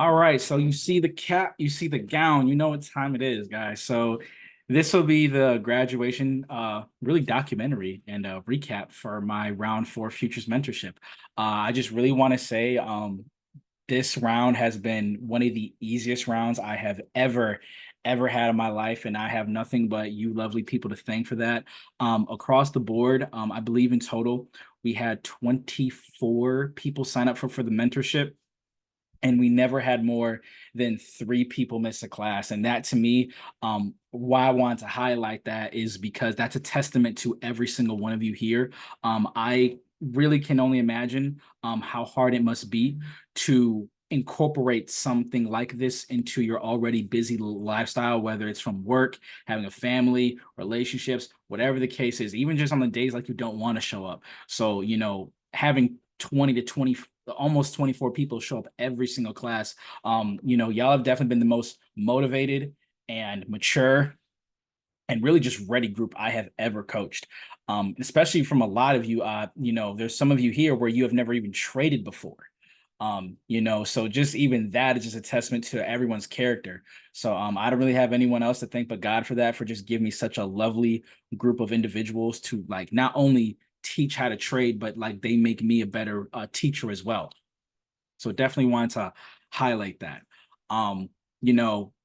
All right, so you see the cap, you see the gown, you know what time it is, guys. So this will be the graduation really documentary and recap for my round four futures mentorship. I just really want to say this round has been one of the easiest rounds I have ever had in my life, and I have nothing but you lovely people to thank for that. Across the board, I believe in total we had 24 people sign up for the mentorship, and we never had more than three people miss a class. And that, to me, why I want to highlight that is because that's a testament to every single one of you here. I really can only imagine how hard it must be to incorporate something like this into your already busy lifestyle, whether it's from work, having a family, relationships, whatever the case is, even just on the days like you don't want to show up. So, having 20 to 20, almost 24 people show up every single class. Y'all have definitely been the most motivated and mature and really just ready group I have ever coached. Especially from a lot of you, there's some of you here where you have never even traded before. So just even that is just a testament to everyone's character. So I don't really have anyone else to thank but God for that, for just giving me such a lovely group of individuals to like not only teach how to trade, but like they make me a better teacher as well. So definitely wanted to highlight that.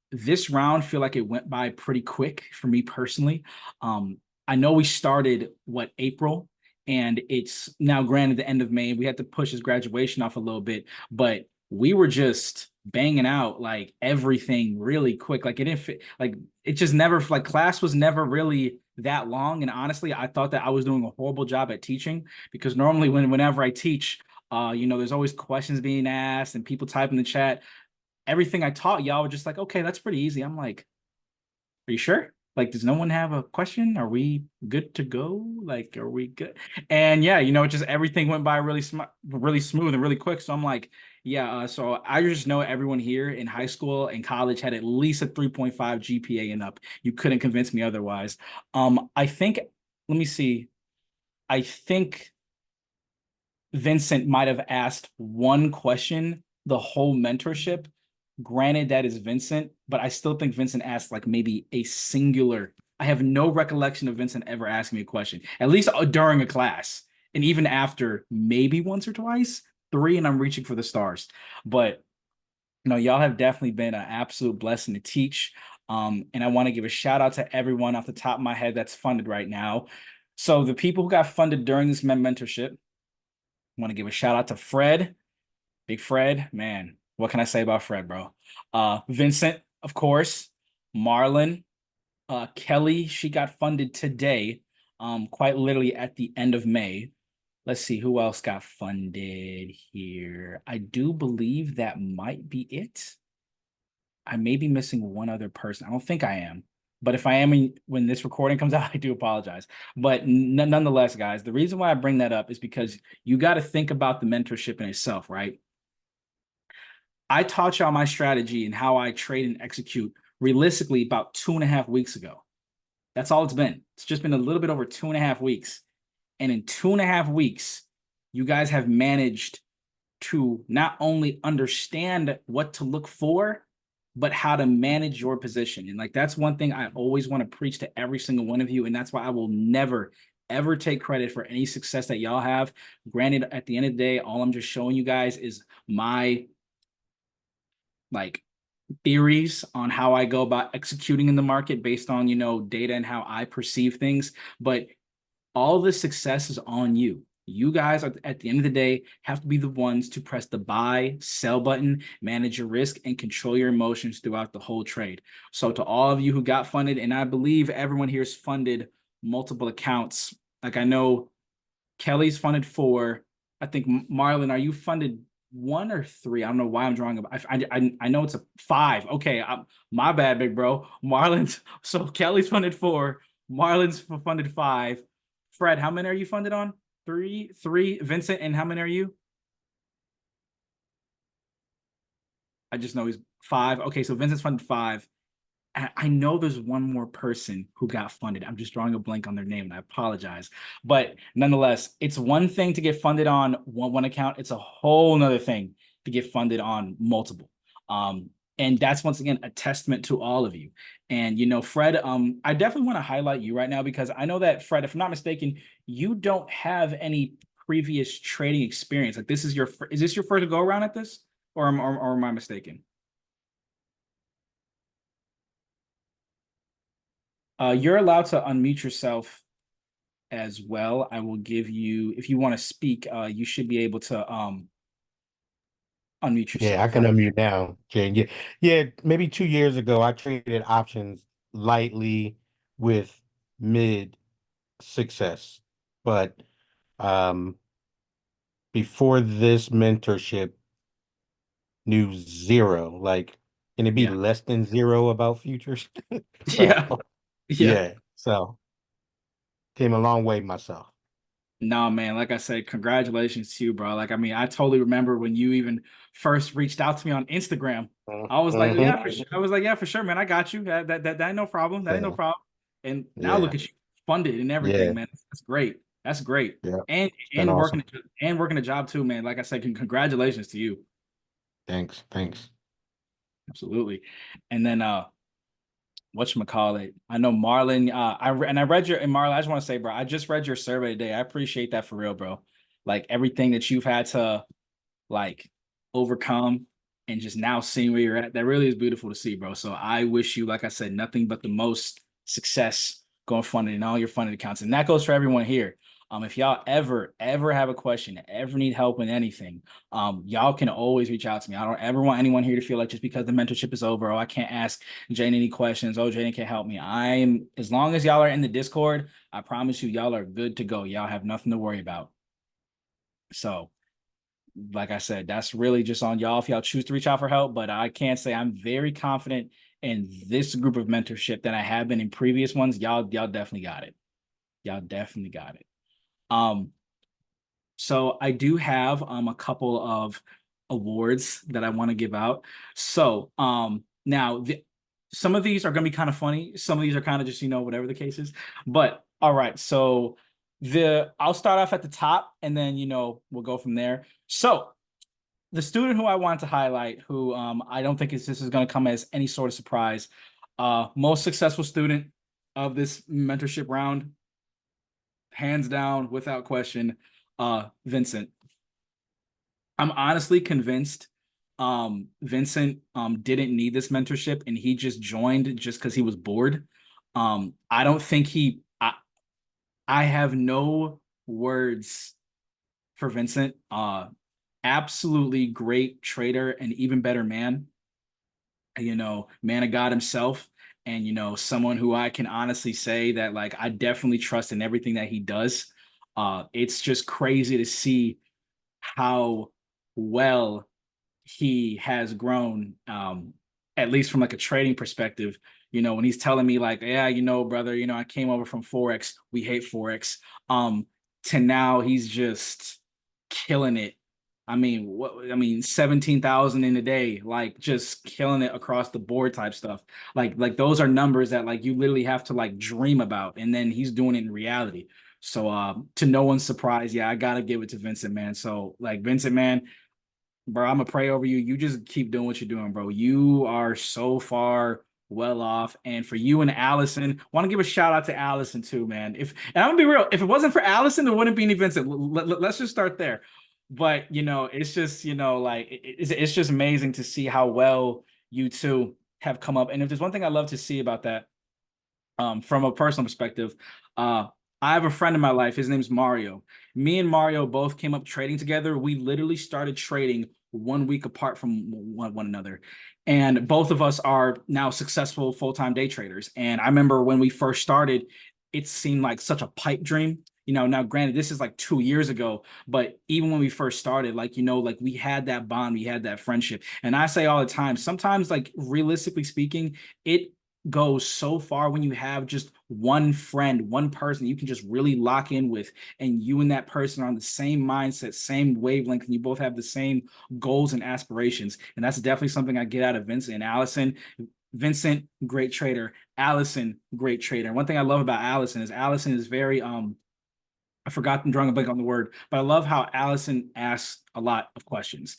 This round feel like it went by pretty quick for me personally. I know we started April, and it's now granted the end of May. We had to push his graduation off a little bit, but we were just banging out like everything really quick. Like it didn't fit, like it just never, like class was never really that long. And honestly, I thought that I was doing a horrible job at teaching, because normally whenever I teach, there's always questions being asked and people type in the chat. Everything I taught y'all were just like, okay, that's pretty easy. I'm like, are you sure? Like, does no one have a question? Are we good to go? Like, are we good? And yeah, just everything went by really smooth and really quick. So I'm like, yeah. So I just know everyone here in high school and college had at least a 3.5 GPA and up. You couldn't convince me otherwise. I think, let me see. I think Vincent might have asked one question the whole mentorship. Granted, that is Vincent, but I still think Vincent asked like maybe a singular. I have no recollection of Vincent ever asking me a question, at least during a class. And even after, maybe once or twice, three, and I'm reaching for the stars. But no, y'all have definitely been an absolute blessing to teach. And I want to give a shout out to everyone off the top of my head that's funded right now. So the people who got funded during this mentorship, I want to give a shout out to Fred, Big Fred. Man, what can I say about Fred, bro? Vincent, of course, Marlon, Kelly, she got funded today, quite literally at the end of May. Let's see who else got funded here. I do believe that might be it. I may be missing one other person. I don't think I am. But if I am, when this recording comes out, I do apologize. But nonetheless, guys, the reason why I bring that up is because you got to think about the mentorship in itself, right? I taught y'all my strategy and how I trade and execute realistically about 2.5 weeks ago. That's all it's been. It's just been a little bit over 2.5 weeks. And in 2.5 weeks, you guys have managed to not only understand what to look for, but how to manage your position. And like, that's one thing I always want to preach to every single one of you. And that's why I will never, ever take credit for any success that y'all have. Granted, at the end of the day, all I'm just showing you guys is my like theories on how I go about executing in the market based on, data and how I perceive things. But all the success is on you. You guys are, at the end of the day, have to be the ones to press the buy, sell button, manage your risk, and control your emotions throughout the whole trade. So to all of you who got funded, and I believe everyone here is funded multiple accounts. Like I know Kelly's funded 4. I think Marlon, are you funded 1 or 3? I don't know why I'm drawing up. I know it's a 5. Okay, my bad, big bro. Marlon's so Kelly's funded 4. Marlon's funded 5. Fred, how many are you funded on? 3. Vincent, and how many are you? I just know he's 5. Okay, so Vincent's funded 5. I know there's one more person who got funded. I'm just drawing a blank on their name, and I apologize. But nonetheless, it's one thing to get funded on one account. It's a whole nother thing to get funded on multiple. And that's once again a testament to all of you. And Fred, I definitely want to highlight you right now because I know that Fred, if I'm not mistaken, you don't have any previous trading experience. Like is this your first go around at this, or am I mistaken? You're allowed to unmute yourself as well. I will give you, if you want to speak, you should be able to unmute Yeah, I yourself. can unmute now, Jane. Yeah, yeah. Maybe 2 years ago, I traded options lightly with mid success, but um, before this mentorship, knew zero. Like, can it be Yeah. less than zero about futures? So, Yeah. Yeah. yeah. So came a long way myself. No, man, like I said, congratulations to you, bro. Like, I mean, I totally remember when you even first reached out to me on Instagram. I was like, Mm-hmm. yeah, for sure. I was like, yeah, for sure, man. I got you. That ain't no problem. That ain't no Yeah, problem. And now look yeah, at you, funded and everything, yeah, man. That's great. That's great. yeah. And It's been awesome. working a job too, man. Like I said, congratulations to you. Thanks, thanks. Absolutely. And then whatchamacallit, I know Marlon, I read your, and Marlon, I just want to say, bro, I just read your survey today. I appreciate that for real, bro. Like everything that you've had to like overcome and just now seeing where you're at, that really is beautiful to see, bro. So I wish you, like I said, nothing but the most success going funded in all your funded accounts. And that goes for everyone here. If y'all ever have a question, ever need help in anything, y'all can always reach out to me. I don't ever want anyone here to feel like just because the mentorship is over, oh, I can't ask Jane any questions. Oh, Jane can't help me. I'm as long as y'all are in the Discord, I promise you, y'all are good to go. Y'all have nothing to worry about. So like I said, that's really just on y'all if y'all choose to reach out for help. But I can't say I'm very confident in this group of mentorship that I have been in previous ones. Y'all definitely got it. Y'all definitely got it. Um, so I do have a couple of awards that I want to give out. So now some of these are gonna be kind of funny. Some of these are kind of just, whatever the case is. But all right, so the I'll start off at the top and then we'll go from there. So the student who I want to highlight, who I don't think this is going to come as any sort of surprise, most successful student of this mentorship round, hands down, without question, Vincent. I'm honestly convinced Vincent didn't need this mentorship and he just joined just because he was bored. I don't think I have no words for Vincent. Absolutely great trader and even better man, man of God himself. And, someone who I can honestly say that like I definitely trust in everything that he does. It's just crazy to see how well he has grown, at least from like a trading perspective. When he's telling me like, yeah, brother, I came over from Forex. We hate Forex. To now he's just killing it. I mean, 17,000 in a day, like just killing it across the board type stuff. Like those are numbers that like you literally have to like dream about, and then he's doing it in reality. So to no one's surprise, yeah, I gotta give it to Vincent, man. So like Vincent, man, bro, I'm gonna pray over you. You just keep doing what you're doing, bro. You are so far well off. And for you and Allison, want to give a shout out to Allison too, man. And I'm gonna be real, if it wasn't for Allison, there wouldn't be any Vincent. Let's just start there. But it's just like it's just amazing to see how well you two have come up. And if there's one thing I love to see about that, from a personal perspective, uh, I have a friend in my life. His name's Mario. Me and Mario both came up trading together. We literally started trading 1 week apart from one another. And both of us are now successful full-time day traders. And I remember when we first started, it seemed like such a pipe dream. Now granted, this is like 2 years ago, but even when we first started, like, like we had that bond, we had that friendship. And I say all the time, sometimes, like realistically speaking, it goes so far when you have just one friend, one person you can just really lock in with, and you and that person are on the same mindset, same wavelength, and you both have the same goals and aspirations. And that's definitely something I get out of Vincent and Allison. Vincent, great trader. Allison, great trader. And one thing I love about Allison is very I forgot I'm drawing a blank on the word, but I love how Allison asks a lot of questions.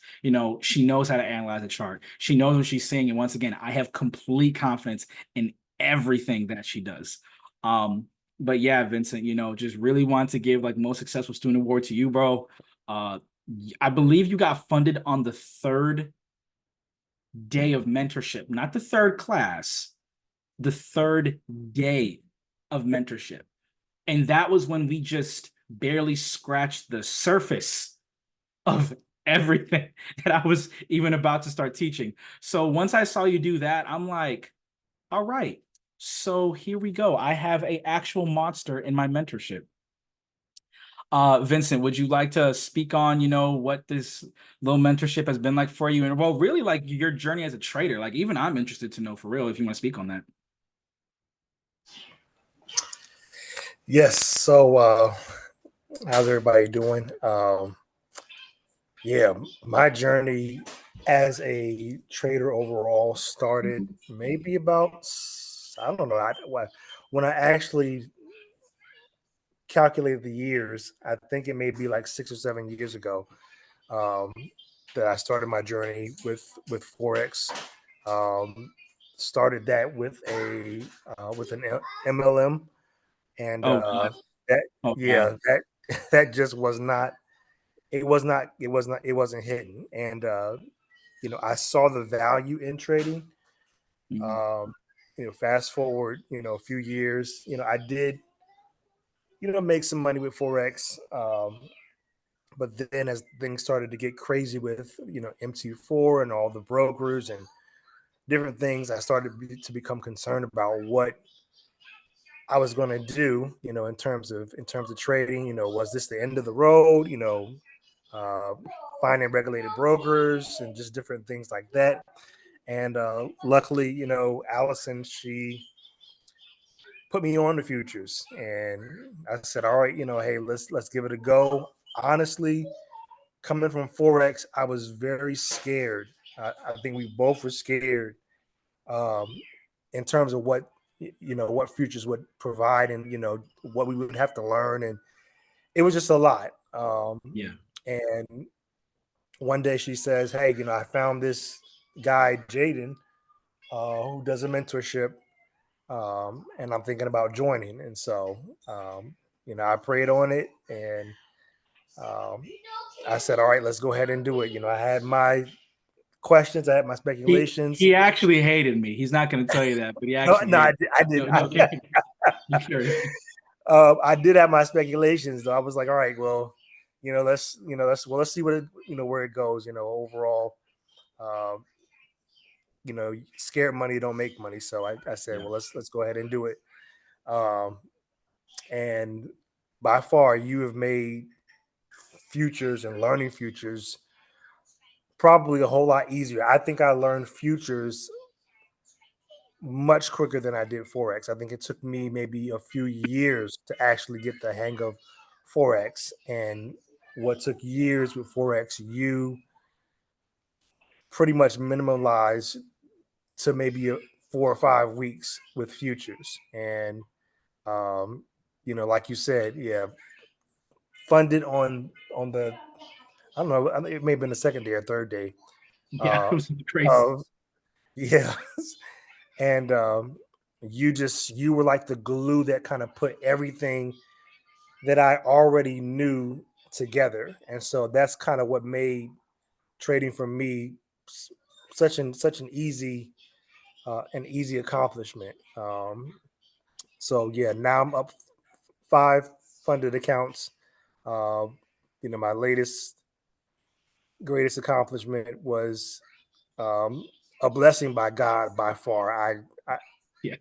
She knows how to analyze a chart. She knows what she's seeing. And once again, I have complete confidence in everything that she does. But yeah, Vincent, just really want to give like most successful student award to you, bro. Uh, I believe you got funded on the third day of mentorship, not the third class, the third day of mentorship. And that was when we just barely scratched the surface of everything that I was even about to start teaching. So once I saw you do that, I'm like, all right, so here we go. I have a actual monster in my mentorship. Vincent, would you like to speak on, what this little mentorship has been like for you? And well, really like your journey as a trader. Like even I'm interested to know for real if you want to speak on that. Yes. So, how's everybody doing? Yeah, my journey as a trader overall started maybe about, I don't know, when I actually calculated the years, I think it may be like 6 or 7 years ago, um, that I started my journey with forex. Um, Started that with an MLM, and Oh God. that Oh God. yeah, that that just was not. It wasn't hidden, and I saw the value in trading. Mhm. Um, fast forward, a few years, I did, make some money with forex. But then as things started to get crazy with, MT4 and all the brokers and different things, I started to become concerned about what I was going to do, in terms of trading. Was this the end of the road? Uh, Finding regulated brokers and just different things like that. And luckily, Allison, she put me on the futures, and I said, all right, hey, let's give it a go. Honestly, coming from forex, I was very scared. I think we both were scared, um, in terms of what futures would provide, and what we would have to learn, and it was just a lot. Yeah. And one day she says, hey, I found this guy Jaden, who does a mentorship, and I'm thinking about joining. And so, I prayed on it, and um, I said, all right, let's go ahead and do it. I had my questions, I had my He speculations. he actually hated me. He's not going to tell you that, but he No, actually no, hated I me. did. No, no, you sure? I did have my speculations, though. I was like, all right, well, let's see where it goes. Overall, um, scared money don't make money. So I said, Yeah. well, let's go ahead and do it. Um, and by far, you have made futures and learning futures probably a whole lot easier. I think I learned futures much quicker than I did forex. I think it took me maybe a few years to actually get the hang of forex, and what took years with forex, you pretty much minimalize to maybe 4 or 5 weeks with futures. And like you said, yeah, funded on the, I don't know, I think it may have been the second day or third day, Yeah, it uh, was crazy. of yeah, and you were like the glue that kind of put everything that I already knew together. And so that's kind of what made trading for me such an easy accomplishment. So yeah, now I'm up 5 funded accounts. Uh, my latest greatest accomplishment was, um, a blessing by God by far. I Yeah.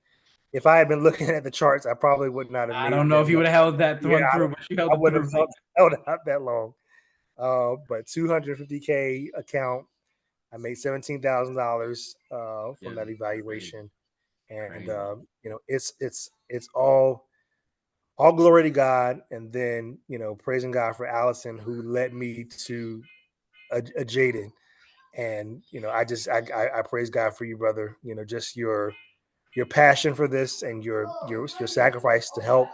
If I had been looking at the charts, I probably would not have I made don't it know that if you much. would have held that Yeah, one through, but you held I it wouldn't have through, man. held out that long. But 250K account, I made $17,000 from Yeah. that Crazy. evaluation, and Crazy. it's all glory to God, and then praising God for Allison, who led me to a Jaden. And I praise God for you, brother. Just your passion for this, and your sacrifice to help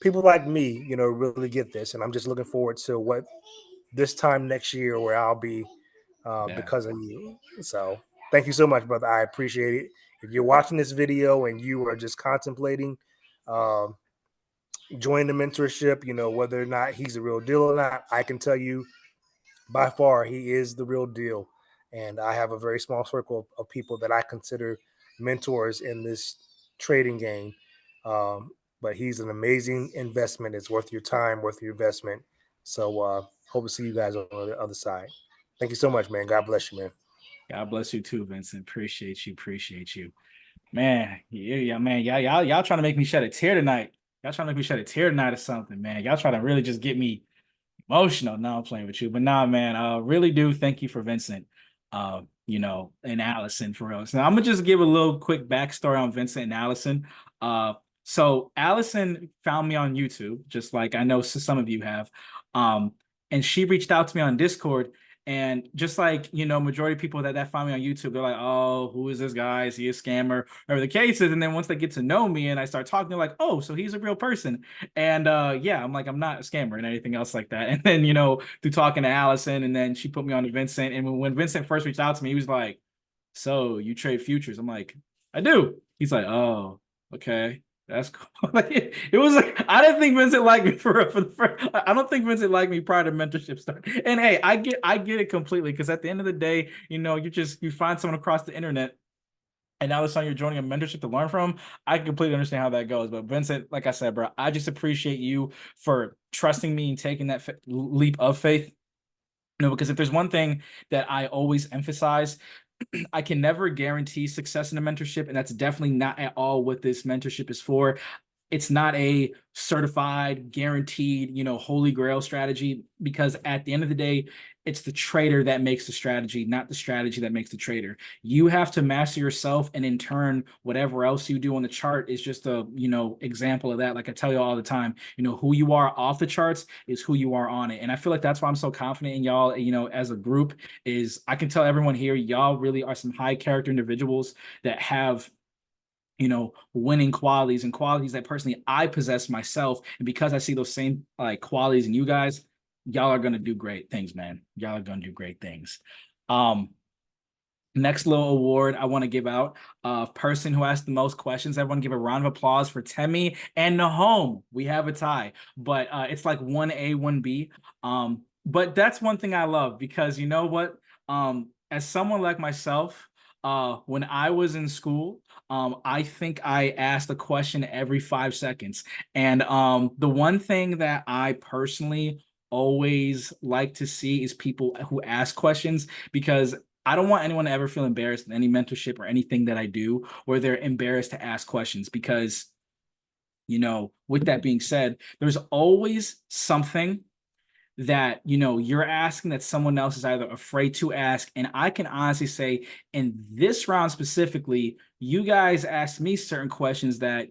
people like me, really get this. And I'm just looking forward to what this time next year where I'll be Yeah. because of you. So thank you so much, brother. I appreciate it. If you're watching this video and you are just contemplating um, joining the mentorship, whether or not he's the real deal or not, I can tell you by far he is the real deal. And I have a very small circle of people that I consider mentors in this trading game. Um, but he's an amazing investment. It's worth your time, worth your investment. So hope to see you guys on the other side. Thank you so much, man. God bless you, man. God bless you too, Vincent. Appreciate you. Appreciate you. Man, yeah, man. Y'all trying to make me shed a tear tonight. Y'all trying to make me shed a tear tonight or something, man. Y'all trying to really just get me emotional. No, I'm playing with you. But nah, man, really do thank you for Vincent, and Allison for real. So I'm gonna just give a little quick backstory on Vincent and Allison. So Allison found me on YouTube, just like I know some of you have. And she reached out to me on Discord. And just like, majority of people that find me on YouTube, they're like, oh, who is this guy? Is he a scammer? Whatever the case is. And then once they get to know me and I start talking, they're like, oh, so he's a real person. And yeah, I'm like, I'm not a scammer and anything else like that. And then, through talking to Allison, and then she put me on to Vincent. And when Vincent first reached out to me, he was like, so you trade futures? I'm like, I do. He's like, oh, okay. That's cool. Like, it was like I didn't think Vincent liked me for the first. I don't think Vincent liked me prior to mentorship start. And hey, I get it completely, because at the end of the day, you find someone across the internet, and now all of a sudden you're joining a mentorship to learn from. I completely understand how that goes. But Vincent, like I said, bro, I just appreciate you for trusting me and taking that leap of faith. Because if there's one thing that I always emphasize, I can never guarantee success in a mentorship, and that's definitely not at all what this mentorship is for. It's not a certified, guaranteed, holy grail strategy, because at the end of the day, it's the trader that makes the strategy, not the strategy that makes the trader. You have to master yourself, and in turn, whatever else you do on the chart is just a, example of that. Like I tell you all the time, who you are off the charts is who you are on it. And I feel like that's why I'm so confident in y'all, as a group, is I can tell everyone here, y'all really are some high character individuals that have winning qualities, and qualities that personally I possess myself. And because I see those same like qualities in you guys, y'all are gonna do great things, man. Y'all are gonna do great things. Um, Next little award I want to give out, person who asked the most questions. Everyone give a round of applause for Temi and Nahom. We have a tie, but it's like 1A, 1B. But that's one thing I love, because you know what? As someone like myself, when I was in school, I think I asked a question every 5 seconds. And the one thing that I personally always like to see is people who ask questions, because I don't want anyone to ever feel embarrassed in any mentorship or anything that I do, where they're embarrassed to ask questions. Because, with that being said, there's always something that, you're asking that someone else is either afraid to ask. And I can honestly say, in this round specifically, you guys asked me certain questions that,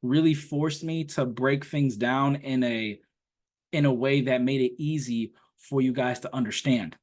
really forced me to break things down in a way that made it easy for you guys to understand.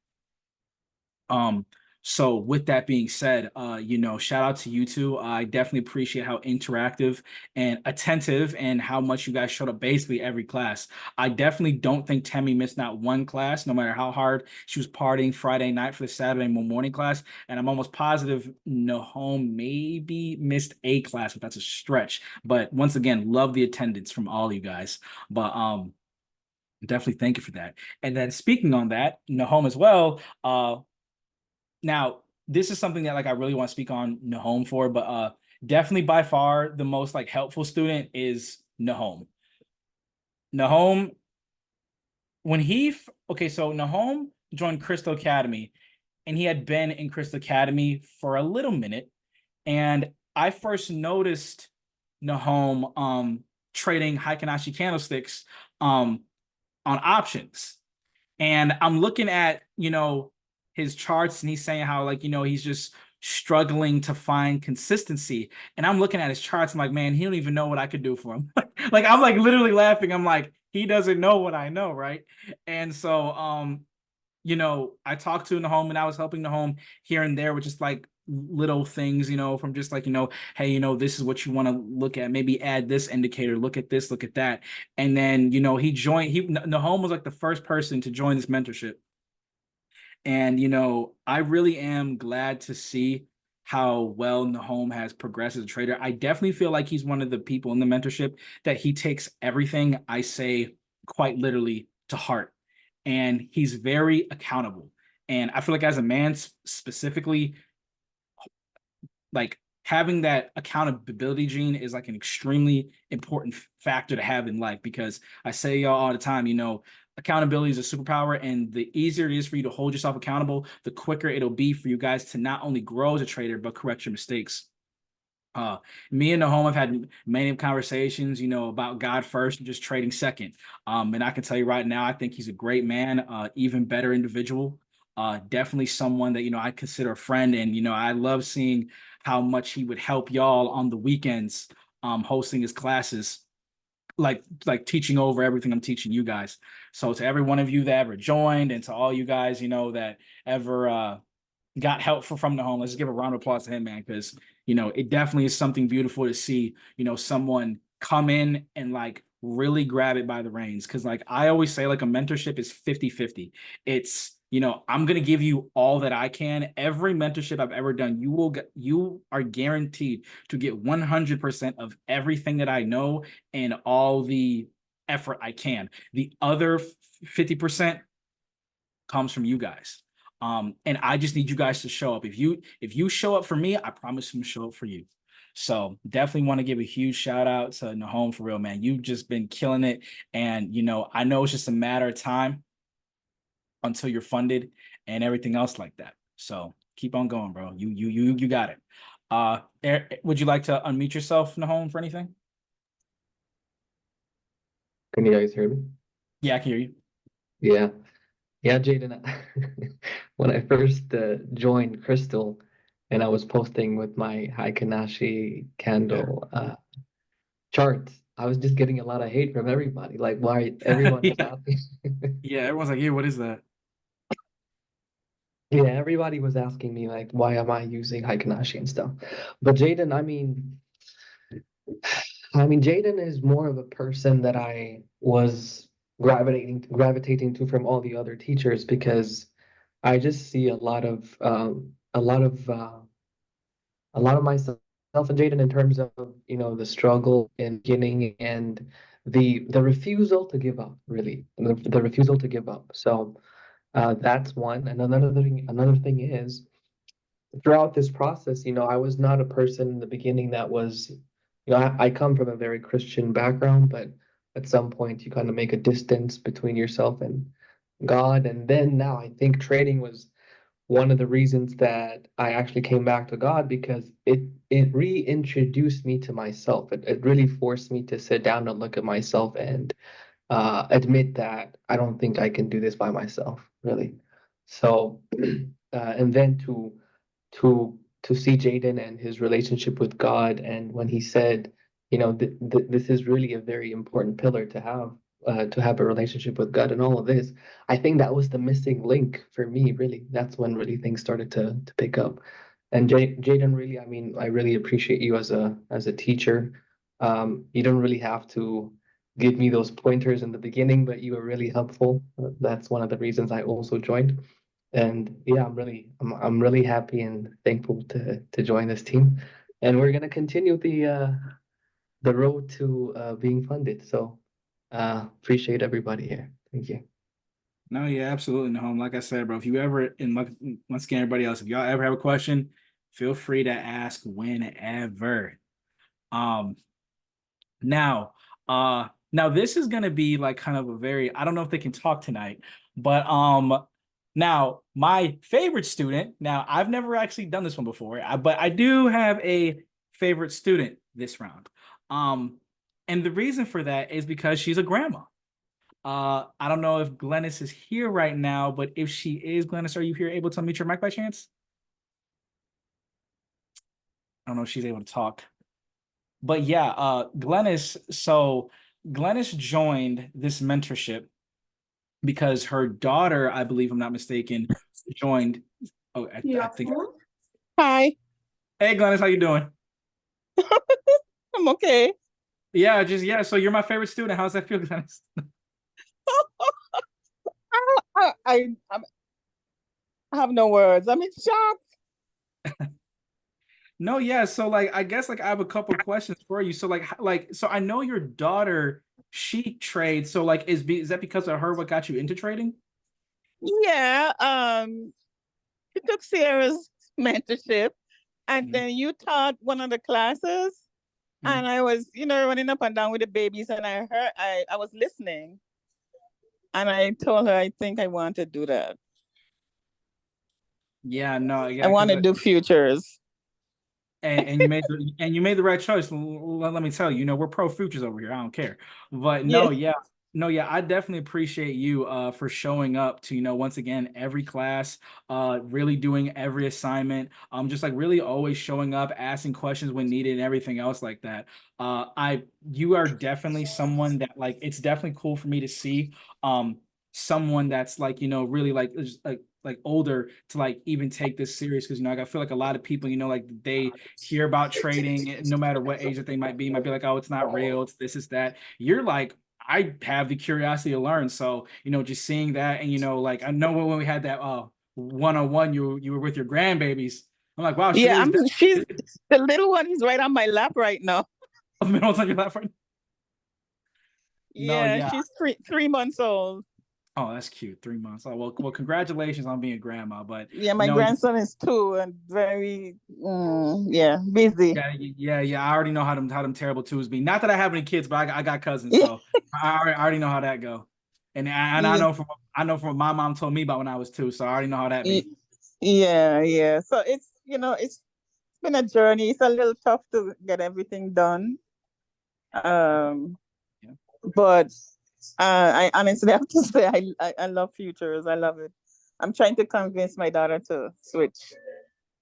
So with that being said, shout out to you two. I definitely appreciate how interactive and attentive, and how much you guys showed up basically every class. I definitely don't think Temi missed not one class, no matter how hard she was partying Friday night for the Saturday morning class. And I'm almost positive Nahom maybe missed a class, but that's a stretch. But once again, love the attendance from all you guys. But definitely thank you for that. And then speaking on that, Nahom as well, now, this is something that like I really want to speak on Nahom for, but definitely by far the most like helpful student is Nahom. Nahom, when so Nahom joined Crystal Academy, and he had been in Crystal Academy for a little minute, and I first noticed Nahom trading Heikin-Ashi candlesticks on options. And I'm looking at, his charts, and he's saying how, like, he's just struggling to find consistency. And I'm looking at his charts. I'm like, man, he don't even know what I could do for him. Like, I'm like literally laughing. I'm like, he doesn't know what I know, right? And so, I talked to Nahom, and I was helping Nahom here and there with just like little things, from just like, hey, this is what you want to look at. Maybe add this indicator, look at this, look at that. And then, Nahom was like the first person to join this mentorship. And, I really am glad to see how well Nahom has progressed as a trader. I definitely feel like he's one of the people in the mentorship that he takes everything I say quite literally to heart. And he's very accountable. And I feel like as a man specifically, like having that accountability gene is like an extremely important factor to have in life, because I say y'all all the time, accountability is a superpower, and the easier it is for you to hold yourself accountable, the quicker it'll be for you guys to not only grow as a trader, but correct your mistakes. Me and Nahom have had many conversations, about God first and just trading second. And I can tell you right now, I think he's a great man, even better individual. Definitely someone that, I consider a friend. And, I love seeing how much he would help y'all on the weekends, hosting his classes, like teaching over everything I'm teaching you guys. So to every one of you that ever joined, and to all you guys, that ever got help from Nahom, let's give a round of applause to him, man, because it definitely is something beautiful to see, someone come in and like really grab it by the reins. Because like I always say, like a mentorship is 50-50. It's, I'm gonna give you all that I can. Every mentorship I've ever done, you are guaranteed to get 100% of everything that I know and all the effort I can. The other 50% comes from you guys. And I just need you guys to show up. If you show up for me, I promise to show up for you. So definitely want to give a huge shout out to Nahom, for real, man. You've just been killing it. And I know it's just a matter of time until you're funded and everything else like that. So keep on going, bro. You got it. Would you like to unmute yourself, Nahom, for anything? Can you guys hear me? Yeah, I can hear you. Yeah. Yeah, Jaden. When I first joined Crystal and I was posting with my Haikanashi candle charts, I was just getting a lot of hate from everybody. Like, why everyone was Yeah. asking. Yeah, everyone's like, yeah, what is that? Yeah, everybody was asking me, like, why am I using Haikanashi and stuff? But Jaden, Jaden is more of a person that I was gravitating to from all the other teachers because I just see a lot of myself and Jaden in terms of the struggle in beginning and the refusal to give up, really, the refusal to give up. So that's one. And another thing is throughout this process, I was not a person in the beginning that was, I come from a very Christian background, but at some point you kind of make a distance between yourself and God. And then now I think trading was one of the reasons that I actually came back to God because it reintroduced me to myself. It really forced me to sit down and look at myself and admit that I don't think I can do this by myself, really. So, and then to see Jaden and his relationship with God, and when he said, this is really a very important pillar to have a relationship with God and all of this. I think that was the missing link for me, really. That's when really things started to pick up. And Jaden, really, I really appreciate you as a teacher. You don't really have to give me those pointers in the beginning, but you were really helpful. That's one of the reasons I also joined. And yeah, I'm really happy and thankful to join this team. And we're gonna continue the road to being funded. So appreciate everybody here. Thank you. No, yeah, absolutely, Nahom. Like I said, bro, if you ever, and like, once again, everybody else, if y'all ever have a question, feel free to ask whenever. Um, now, now this is gonna be like kind of a very, I don't know if they can talk tonight, but now my favorite student. Now I've never actually done this one before, but I do have a favorite student this round. And the reason for that is because she's a grandma. I don't know if Glennis is here right now, but if she is, Glennis, are you here able to unmute your mic by chance? I don't know if she's able to talk. But yeah, Glennis, so Glennis joined this mentorship because her daughter, I believe I'm not mistaken, joined. Oh, I think Hi, Hey, Glennis, how you doing? I'm okay. Yeah. So you're my favorite student. How's that feel, Glennis? I have no words. I'm in shock. No, yeah. So like, I guess like I have a couple questions for you. So so I know your daughter, she trades. So like, is that because of her what got you into trading? Yeah, you took Sarah's mentorship, and Mhm, then you taught one of the classes, mhm. and I was, running up and down with the babies, and I was listening, and I told her I think I want to do that. Yeah, no, I yeah, want because to do futures. and you made the right choice. Let me tell you, we're pro futures over here. I don't care. But Yeah, no, yeah, I definitely appreciate you for showing up to, once again, every class, really doing every assignment, just like really always showing up, asking questions when needed and everything else like that. I You are definitely someone that like it's definitely cool for me to see someone that's like, really like just like older to like even take this serious because like I feel like a lot of people like they hear about trading no matter what age that they might be like, oh, it's not real, it's this is that. You're like, I have the curiosity to learn, so just seeing that. And like I know when we had that one-on-one, you were with your grandbabies. I'm like, wow, she yeah. really is She's the little one is right on my lap right now. middle on your left right. No, Yeah, yeah. she's three months old. Oh, that's cute. 3 months. Oh, well, congratulations on being a grandma. But Yeah, my you grandson is 2 and very, yeah, busy. yeah. I already know how them terrible twos be. Not that I have any kids, but I got cousins, so I already know how that go. And Yeah, I know from what my mom told me about when I was 2, so I already know how that be. yeah, yeah. So it's been a journey. It's a little tough to get everything done. Um, Yeah. but I honestly have to say I love futures. I love it. I'm trying to convince my daughter to switch.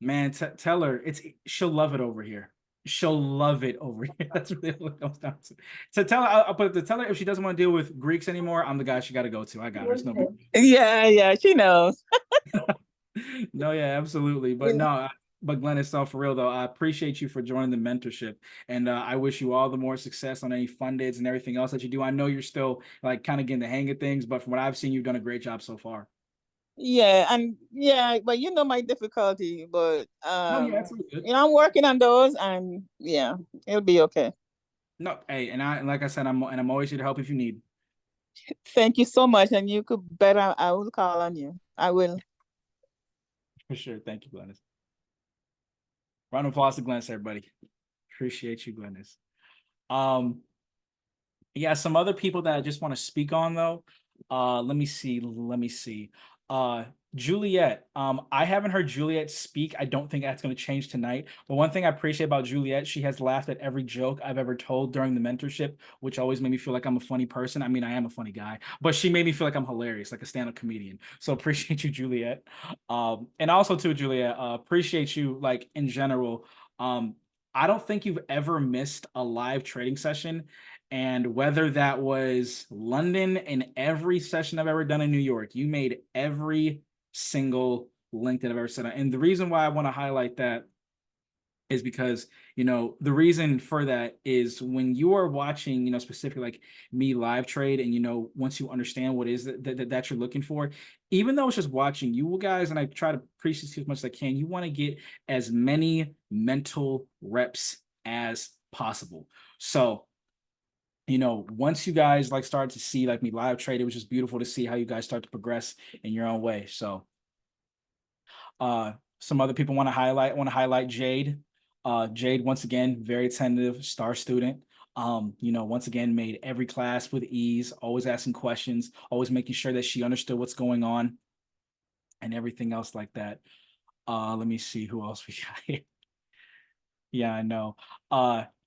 Man, tell her she'll love it over here. She'll love it over here. That's really what it comes down to. So tell her, but to tell her if she doesn't want to deal with Greeks anymore, I'm the guy she got to go to. I got her. It's no big Yeah, yeah, she knows. No, yeah, absolutely. But You no, but Glenn, so for real though, I appreciate you for joining the mentorship, and I wish you all the more success on any fundeds and everything else that you do. I know you're still like kind of getting the hang of things, but from what I've seen, you've done a great job so far. Yeah, and yeah, but you know my difficulty, but No, yeah, that's really good. I'm working on those, and yeah, it'll be okay. No, hey, and like I said, I'm always here to help if you need. Thank you so much, and you could bet I will call on you. I will. For sure. Thank you, Glennis. Round of applause to Glennis, everybody. Appreciate you, Glennis. Um, Yeah, some other people that I just want to speak on though. Let me see. Let me see. Uh, Juliet. I haven't heard Juliet speak. I don't think that's going to change tonight. But one thing I appreciate about Juliet, she has laughed at every joke I've ever told during the mentorship, which always made me feel like I'm a funny person. I mean, I am a funny guy, but she made me feel like I'm hilarious, like a stand-up comedian. So appreciate you, Juliet. And also too, Juliet, appreciate you like in general. Um, I don't think you've ever missed a live trading session, and whether that was London and every session I've ever done in New York, you made every single link that I've ever said. And the reason why I want to highlight that is because, the reason for that is when you are watching, specifically like me live trade, and, once you understand what is that you're looking for, even though it's just watching you guys, and I try to preach this as much as I can, you want to get as many mental reps as possible. So, once you guys like start to see like me live trade, it was just beautiful to see how you guys start to progress in your own way. So, some other people want to highlight Jade. Jade, once again, very attentive, star student. Once again, made every class with ease, always asking questions, always making sure that she understood what's going on and everything else like that. Let me see who else we got here. Yeah, I know.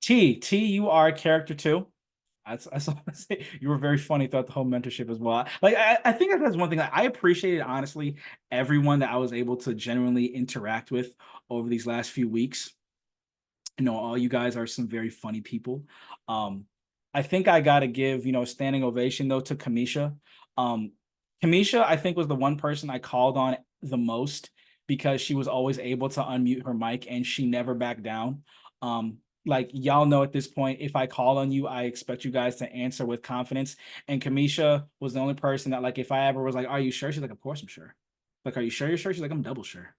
T, you are a character too. I want to say you were very funny throughout the whole mentorship as well. Like I think that's one thing that I appreciated, honestly, everyone that I was able to genuinely interact with over these last few weeks. All you guys are some very funny people. I think I gotta give, a standing ovation though to Kamisha. Um, Kamisha, I think, was the one person I called on the most because she was always able to unmute her mic and she never backed down. Like y'all know at this point, if I call on you, I expect you guys to answer with confidence. And Kamisha was the only person that, like, if I ever was like, "Are you sure?" She's like, "Of course I'm sure." Like, "Are you sure you're sure?" She's like, "I'm double sure."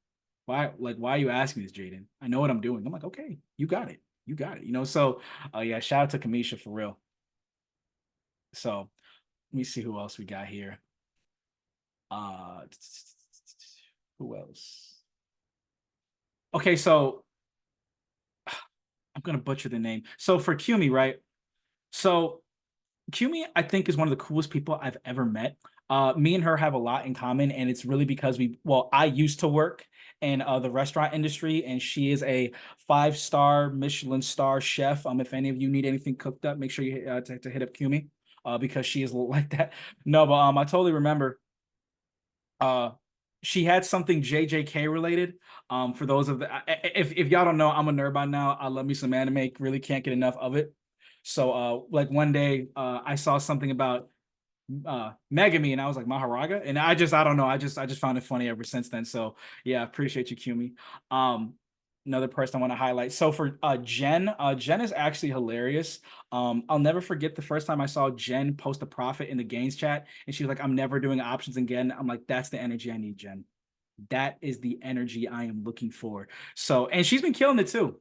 Why? Like, why are you asking this, Jaden? I know what I'm doing. I'm like, okay, you got it. You got it. You know, so yeah, shout out to Kamisha for real. So let me see who else we got here. Who else? Okay, so I'm gonna butcher the name. So for Kumi, right? So Kumi, I think, is one of the coolest people I've ever met. Me and her have a lot in common, and it's really because I used to work in the restaurant industry, and she is a 5-star Michelin star chef. If any of you need anything cooked up, make sure you to hit up Kumi, because she is like that. No, but I totally remember. She had something JJK related. For those of the if y'all don't know, I'm a nerd by now. I love me some anime. Really can't get enough of it. So like one day I saw something about Megami, and I was like, Maharaga, and I don't know, I just found it funny ever since then. So yeah, appreciate you, Kumi. Another person I want to highlight. So for Jen is actually hilarious. I'll never forget the first time I saw Jen post a profit in the gains chat, and she was like, "I'm never doing options again." I'm like, that's the energy I need, Jen. That is the energy I am looking for. So, and she's been killing it too.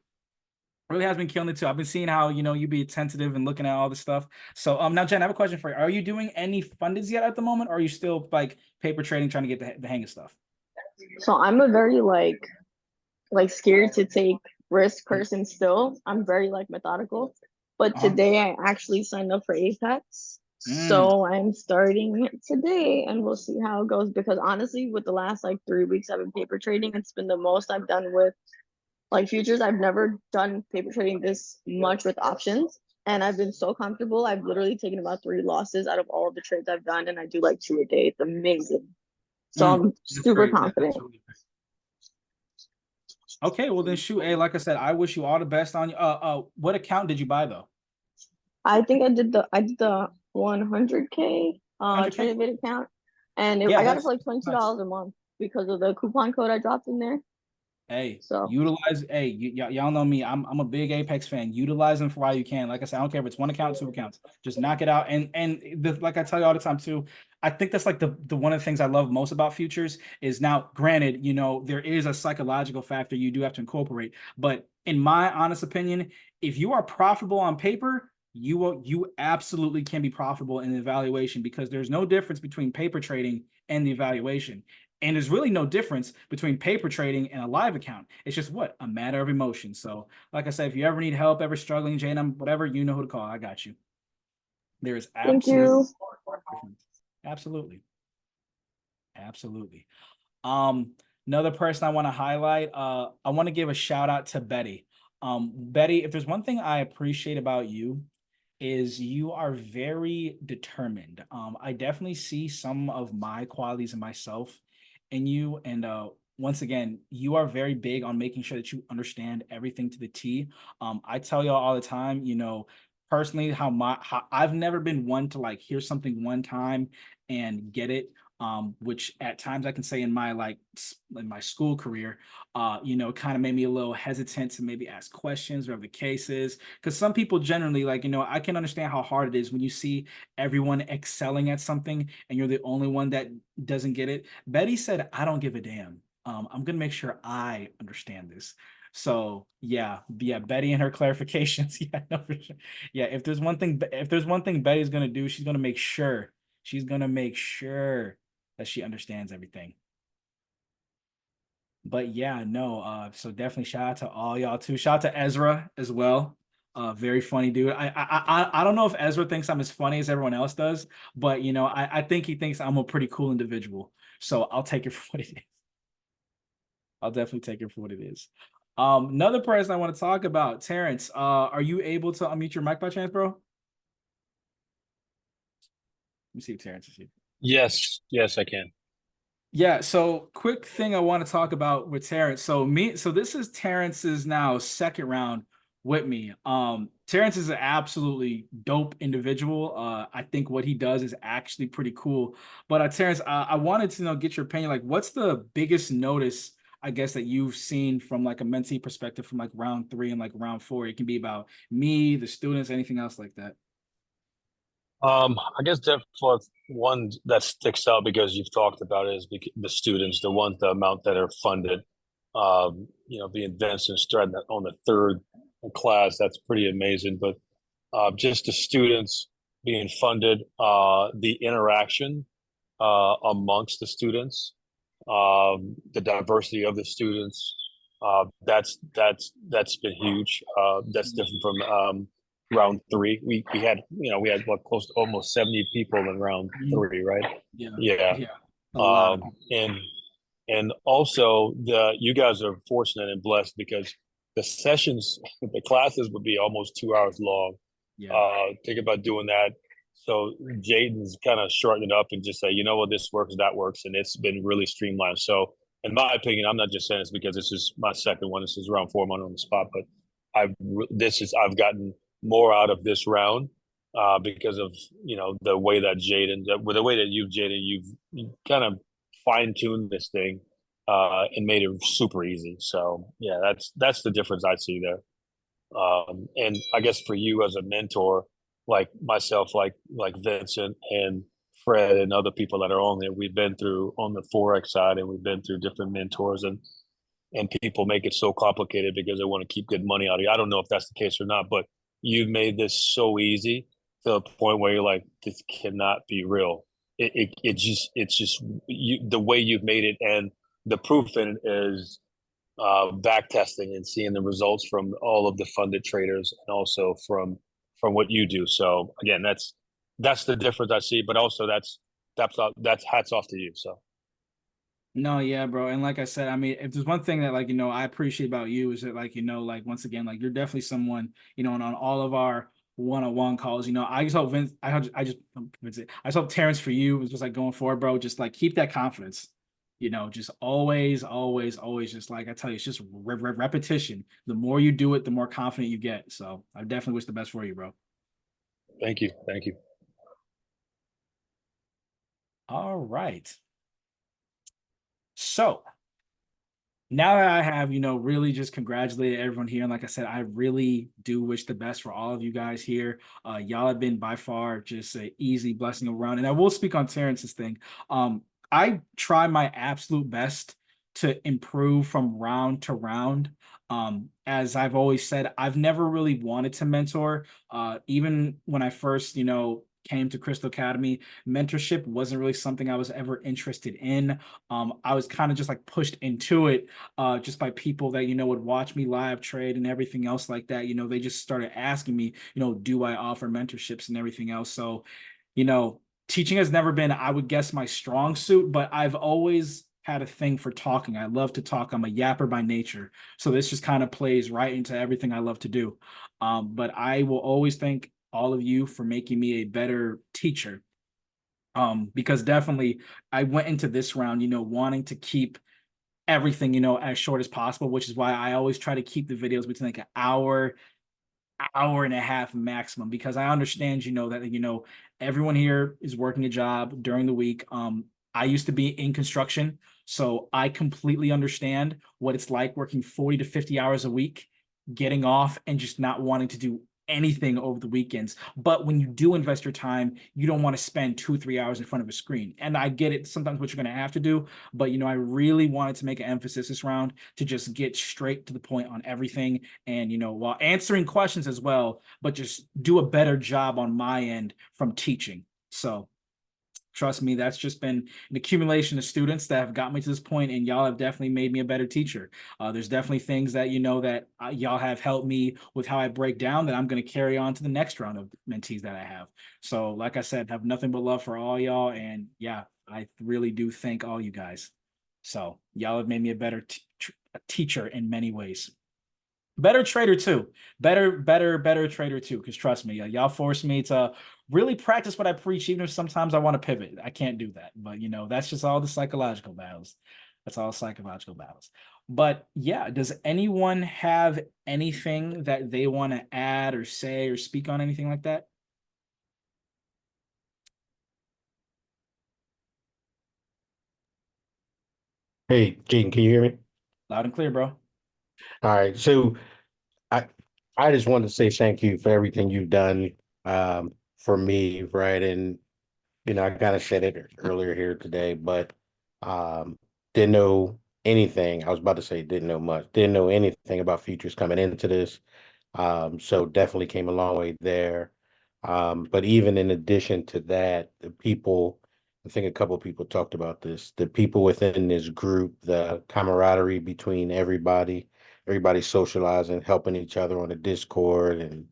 Really has been killing it too. I've been seeing how, you be attentive and looking at all this stuff. So now, Jen, I have a question for you. Are you doing any fundeds yet at the moment, or are you still like paper trading, trying to get the hang of stuff? So I'm a very like scared to take risk person still. I'm very like methodical. But today I actually signed up for Apex. So I'm starting today and we'll see how it goes, because honestly, with the last like 3 weeks I've been paper trading, it's been the most I've done with like futures. I've never done paper trading this much with options. And I've been so comfortable. I've literally taken about 3 losses out of all of the trades I've done, and I do like 2 a day. It's amazing. So I'm super confident. Really okay, well then shoot. Hey, like I said, I wish you all the best on you. What account did you buy though? I think I did the 100K Tradevate account, and I got it for like $22 a month because of the coupon code I dropped in there. Hey, so utilize. Hey, y'all know me. I'm a big Apex fan. Utilize them for while you can. Like I said, I don't care if it's 1 account, 2 accounts. Just knock it out. Like I tell you all the time too, I think that's like the one of the things I love most about futures is, now, granted, there is a psychological factor you do have to incorporate. But in my honest opinion, if you are profitable on paper, you absolutely can be profitable in the evaluation, because there's no difference between paper trading and the evaluation. And there's really no difference between paper trading and a live account. It's just a matter of emotion. So, like I said, if you ever need help, ever struggling, Jane, whatever, you know who to call. I got you. There is absolutely difference. Absolutely. Another person I want to highlight, I want to give a shout out to Betty. Betty, if there's one thing I appreciate about you, is you are very determined. I definitely see some of my qualities in myself in you. And once again, you are very big on making sure that you understand everything to the T. I tell y'all all the time, personally, how I've never been one to like hear something one time and get it. Which at times I can say in my school career, kind of made me a little hesitant to maybe ask questions, whatever the case is. Because some people generally, I can understand how hard it is when you see everyone excelling at something and you're the only one that doesn't get it. Betty said, "I don't give a damn. I'm gonna make sure I understand this." So yeah, Betty and her clarifications. Yeah, no, for sure. Yeah, if there's one thing Betty's gonna do, she's gonna make sure that she understands everything. But yeah, no, so definitely shout out to all y'all too. Shout out to Ezra as well. Very funny dude. I don't know if Ezra thinks I'm as funny as everyone else does, but I think he thinks I'm a pretty cool individual. So I'll take it for what it is. I'll definitely take it for what it is. Another person I want to talk about, Terrence. Are you able to unmute your mic by chance, bro? Let me see if Terrence is here. Yes, I can. Yeah, so quick thing I want to talk about with Terrence. So this is Terrence's now second round with me. Terrence is an absolutely dope individual. I think what he does is actually pretty cool. But Terrence, I wanted to get your opinion. Like, what's the biggest notice I guess that you've seen from like a mentee perspective from like round 3 and like round 4? It can be about me, the students, anything else like that. I guess for one that sticks out because you've talked about it is the students, the amount that are funded. Being Vincent starting on the third class, that's pretty amazing. But just the students being funded, the interaction amongst the students, the diversity of the students, that's been huge. That's different from round 3. We had what, close to almost 70 people in round 3, right? Yeah. Yeah. Yeah. A lot. And also you guys are fortunate and blessed because the sessions, the classes would be almost 2 hours long. Yeah. Think about doing that. So Jaden's kind of shortened it up and just say, you know what, this works, that works, and it's been really streamlined. So in my opinion, I'm not just saying this because this is my second one. This is round 4. I'm on the spot, but I've gotten more out of this round because of the way that the way that you've kind of fine tuned this thing and made it super easy. So yeah, that's the difference I see there. And I guess for you as a mentor, like myself, like Vincent and Fred and other people that are on there, we've been through on the Forex side, and we've been through different mentors, and people make it so complicated because they want to keep good money out of you. I don't know if that's the case or not, but you've made this so easy to the point where you're like, this cannot be real. It's just the way you've made it, and the proof in it is back testing and seeing the results from all of the funded traders and also from what you do. So again, that's the difference I see, but also that's hats off to you. So No, yeah, bro. And like I said, I mean, if there's one thing that like, I appreciate about you is that like, like once again, like you're definitely someone, and on all of our one-on-one calls, I just hope Vince, I just hope Terrence for you is just like going forward, bro, just like keep that confidence, just always, always, always just like I tell you, it's just repetition. The more you do it, the more confident you get. So I definitely wish the best for you, bro. thank you. All right. So now that I have, really just congratulated everyone here. And like I said, I really do wish the best for all of you guys here. Y'all have been by far just an easy blessing around. And I will speak on Terrence's thing. I try my absolute best to improve from round to round. As I've always said, I've never really wanted to mentor. Even when I first, came to Crystal Academy, mentorship wasn't really something I was ever interested in. I was kind of just like pushed into it just by people that, would watch me live trade and everything else like that. They just started asking me, do I offer mentorships and everything else? So, teaching has never been, I would guess, my strong suit, but I've always had a thing for talking. I love to talk. I'm a yapper by nature. So this just kind of plays right into everything I love to do. But I will always thank all of you for making me a better teacher. Because definitely I went into this round, wanting to keep everything, as short as possible, which is why I always try to keep the videos between like an hour and a half maximum, because I understand, that, everyone here is working a job during the week. I used to be in construction, so I completely understand what it's like working 40 to 50 hours a week, getting off and just not wanting to do anything over the weekends. But when you do invest your time, you don't want to spend 2, 3 hours in front of a screen. And I get it, sometimes what you're going to have to do, but I really wanted to make an emphasis this round to just get straight to the point on everything. And while answering questions as well, but just do a better job on my end from teaching. So trust me, that's just been an accumulation of students that have got me to this point, and y'all have definitely made me a better teacher. There's definitely things that that y'all have helped me with how I break down that I'm going to carry on to the next round of mentees that I have. So like I said, have nothing but love for all y'all, and yeah, I really do thank all you guys. So y'all have made me a better teacher in many ways. Better trader too. Better trader too. Because trust me, y'all force me to really practice what I preach, even if sometimes I want to pivot. I can't do that. But that's just all the psychological battles. That's all psychological battles. But yeah, does anyone have anything that they want to add or say or speak on, anything like that? Hey, Jaden, can you hear me? Loud and clear, bro. All right. So I I just wanted to say thank you for everything you've done for me, right? And I kind of said it earlier here today, but um didn't know anything. I was about to say didn't know much, didn't know anything about futures coming into this. So definitely came a long way there. But even in addition to that, the people, I think a couple of people talked about this, the people within this group, the camaraderie between everybody socializing, helping each other on the Discord, and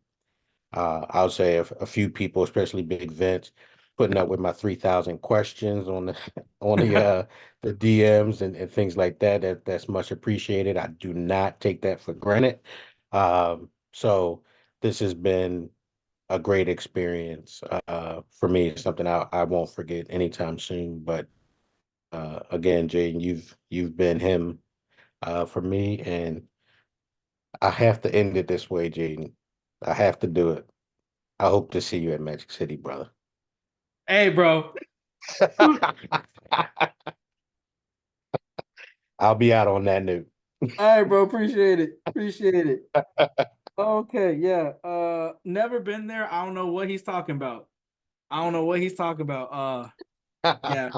I'll say a few people, especially big vents, putting up with my 3,000 questions on the on the DMs and things like that. That's much appreciated. I do not take that for granted. So this has been a great experience for me. It's something I won't forget anytime soon. But again, Jaden, you've been him for me, and I have to end it this way, Jaden. I have to do it. I hope to see you at Magic City, brother. Hey, bro. I'll be out on that note. All right, bro. Appreciate it. Appreciate it. Okay, yeah. Never been there. I don't know what he's talking about. I don't know what he's talking about. Yeah,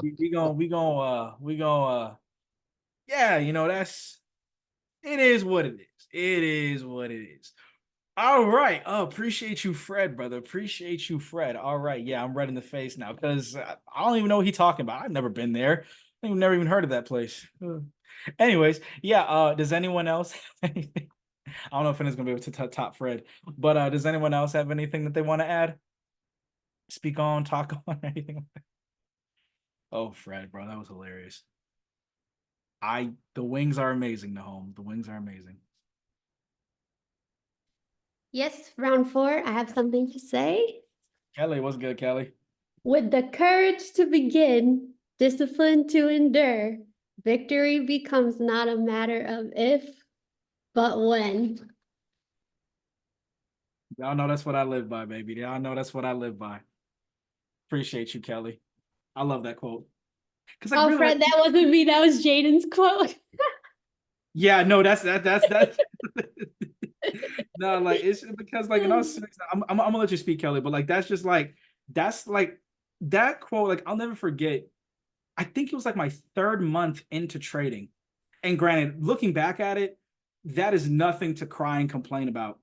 yeah, that's it is what it is. It is what it is. All right. Oh, appreciate you, Fred, brother. Appreciate you, Fred. All right. Yeah, I'm red in the face now because I don't even know what he's talking about. I've never been there. I've never even heard of that place. Anyways, yeah. Does anyone else have anything? I don't know if anyone's gonna be able to top Fred, but does anyone else have anything that they want to add? Speak on, talk on, anything? Oh, Fred, bro, that was hilarious. The wings are amazing, Nahom. The wings are amazing. Yes, round 4, I have something to say. Kelly, what's good, Kelly? With the courage to begin, discipline to endure, victory becomes not a matter of if, but when. Y'all know that's what I live by, baby. Y'all know that's what I live by. Appreciate you, Kelly. I love that quote. Like, oh, really, Fred, that wasn't me. That was Jaden's quote. Yeah, no, that's. No, like it's because like in all seriousness, I'm gonna let you speak, Kelly, but like that's that quote. Like I'll never forget. I think it was like my 3rd month into trading, and granted, looking back at it, that is nothing to cry and complain about.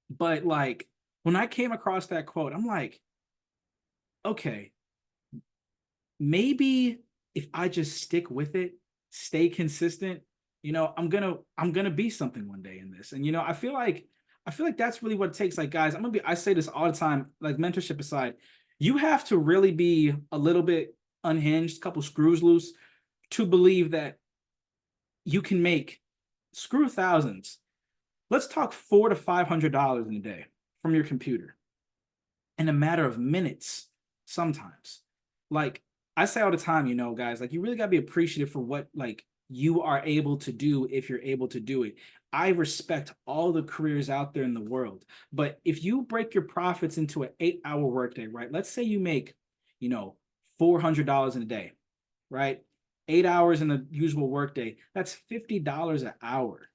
But like when I came across that quote, I'm like, okay, maybe if I just stick with it, stay consistent, I'm gonna be something one day in this. And I feel like that's really what it takes. Like, guys, I say this all the time, like mentorship aside, you have to really be a little bit unhinged, a couple screws loose to believe that you can make screw thousands. Let's talk $400 to $500 in a day from your computer in a matter of minutes sometimes. Like I say all the time, guys, like you really got to be appreciative for what like you are able to do if you're able to do it. I respect all the careers out there in the world, but if you break your profits into an 8-hour workday, right? Let's say you make, $400 in a day, right? 8 hours in the usual workday, that's $50 an hour.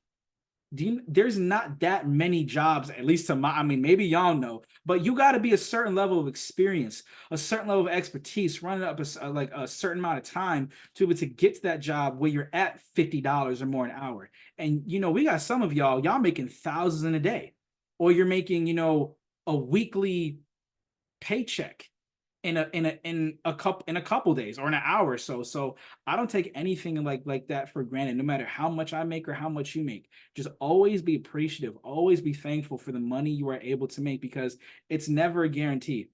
There's not that many jobs, at least to maybe y'all know, but you got to be a certain level of experience, a certain level of expertise, running up a certain amount of time to be able to get to that job where you're at $50 or more an hour. And we got some of y'all making thousands in a day, or you're making a weekly paycheck in a couple days or in an hour or so. So I don't take anything like that for granted, no matter how much I make or how much you make. Just always be appreciative, always be thankful for the money you are able to make, because it's never a guarantee.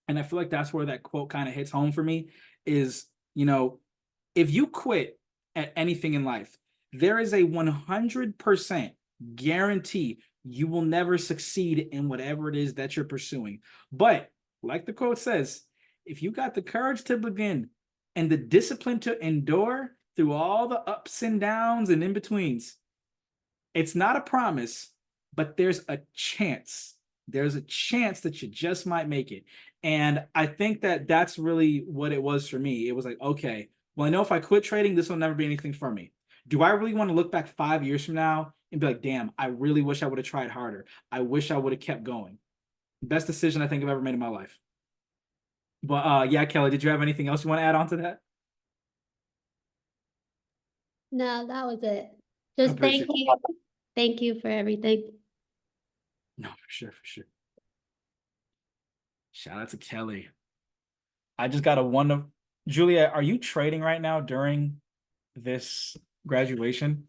And I feel like that's where that quote kind of hits home for me is, if you quit at anything in life, there is a 100% guarantee you will never succeed in whatever it is that you're pursuing. But like the quote says, if you got the courage to begin and the discipline to endure through all the ups and downs and in-betweens, it's not a promise, but there's a chance. There's a chance that you just might make it. And I think that that's really what it was for me. It was like, okay, well, I know if I quit trading, this will never be anything for me. Do I really want to look back 5 years from now and be like, damn, I really wish I would have tried harder. I wish I would have kept going. Best decision I think I've ever made in my life. But yeah, Kelly, did you have anything else you want to add on to that? No, that was it. I Just thank appreciate it. you. Thank you for everything. No, for sure, for sure. Shout out to Kelly. I just got a one. Julia, are you trading right now during this graduation?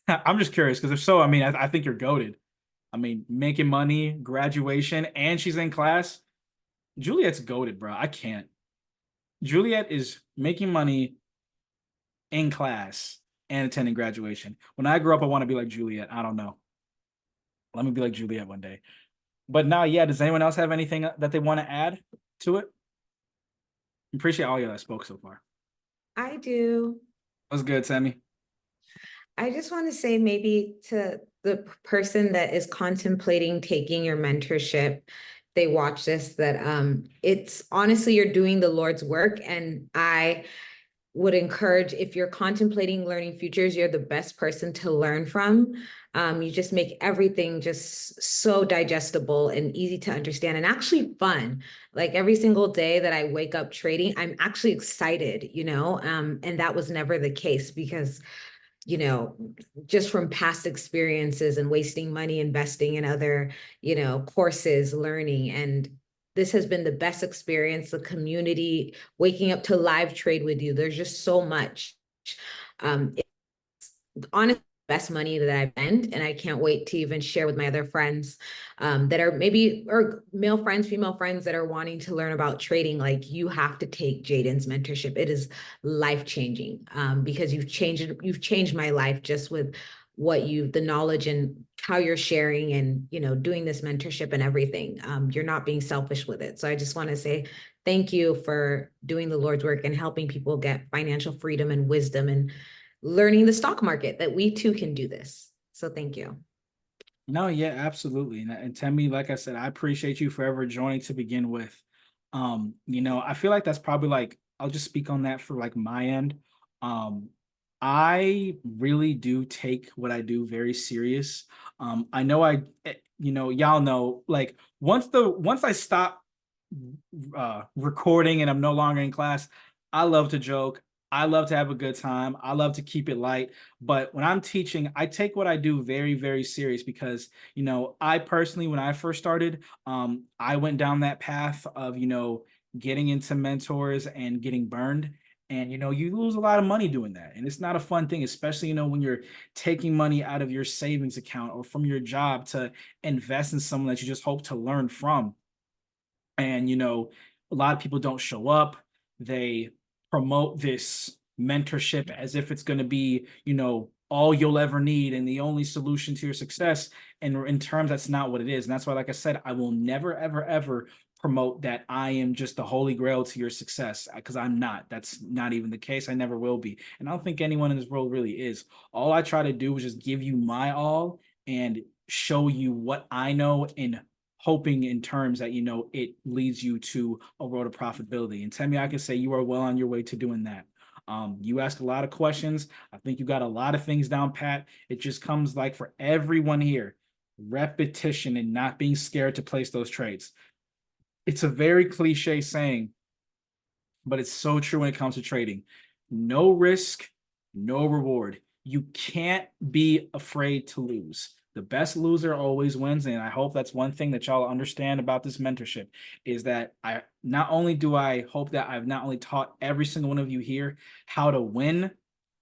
I'm just curious because if so, I mean, I think you're goaded. I mean, making money, graduation, and she's in class. Juliet's goaded, bro. I can't. Juliet is making money in class and attending graduation. When I grow up, I want to be like Juliet. I don't know. Let me be like Juliet one day. But now, yeah, does anyone else have anything that they want to add to it? Appreciate all y'all that spoke so far. I do. What's good, Sammy? I just want to say maybe to the person that is contemplating taking your mentorship, they watch this, that it's honestly, you're doing the Lord's work. And I would encourage, if you're contemplating learning futures, you're the best person to learn from. You just make everything just so digestible and easy to understand and actually fun. Like every single day that I wake up trading, I'm actually excited, and that was never the case because just from past experiences and wasting money investing in other, courses, learning. And this has been the best experience, the community, waking up to live trade with you. There's just so much. It's honestly best money that I've spent, and I can't wait to even share with my other friends that are maybe, or male friends, female friends that are wanting to learn about trading. Like, you have to take Jaden's mentorship. It is life-changing because you've changed my life just with the knowledge and how you're sharing and, doing this mentorship and everything. You're not being selfish with it. So I just want to say thank you for doing the Lord's work and helping people get financial freedom and wisdom and learning the stock market, that we too can do this. So thank you. No, yeah, absolutely. And Temi, like I said, I appreciate you forever joining to begin with. I feel like that's probably like, I'll just speak on that for like my end. I really do take what I do very serious. I know y'all know, like once I stop recording and I'm no longer in class, I love to joke. I love to have a good time. I love to keep it light. But when I'm teaching, I take what I do very, very serious because, I personally, when I first started, I went down that path of, getting into mentors and getting burned. And, you lose a lot of money doing that. And it's not a fun thing, especially, when you're taking money out of your savings account or from your job to invest in someone that you just hope to learn from. And, a lot of people don't show up. They promote this mentorship as if it's going to be, all you'll ever need and the only solution to your success. And in terms, that's not what it is. And that's why, like I said, I will never, ever, ever promote that I am just the holy grail to your success, because I'm not. That's not even the case. I never will be. And I don't think anyone in this world really is. All I try to do is just give you my all and show you what I know, in hoping in terms that, it leads you to a road of profitability. And Temi, I can say you are well on your way to doing that. You ask a lot of questions. I think you got a lot of things down pat. It just comes, like, for everyone here, repetition and not being scared to place those trades. It's a very cliche saying, but it's so true when it comes to trading. No risk, no reward. You can't be afraid to lose. The best loser always wins. And I hope that's one thing that y'all understand about this mentorship, is that I hope that I've not only taught every single one of you here how to win,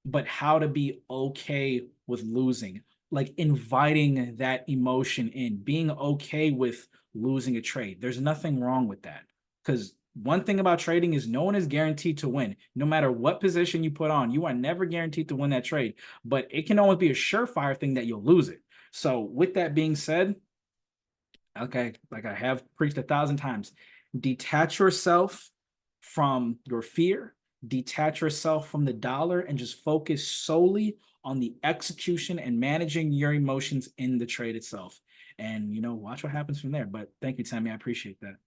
but how to be okay with losing, like inviting that emotion in, being okay with losing a trade. There's nothing wrong with that, because one thing about trading is no one is guaranteed to win. No matter what position you put on, you are never guaranteed to win that trade, but it can always be a surefire thing that you'll lose it. So with that being said, okay, like I have preached 1,000 times, detach yourself from your fear, detach yourself from the dollar, and just focus solely on the execution and managing your emotions in the trade itself. And, watch what happens from there. But thank you, Tammy. I appreciate that.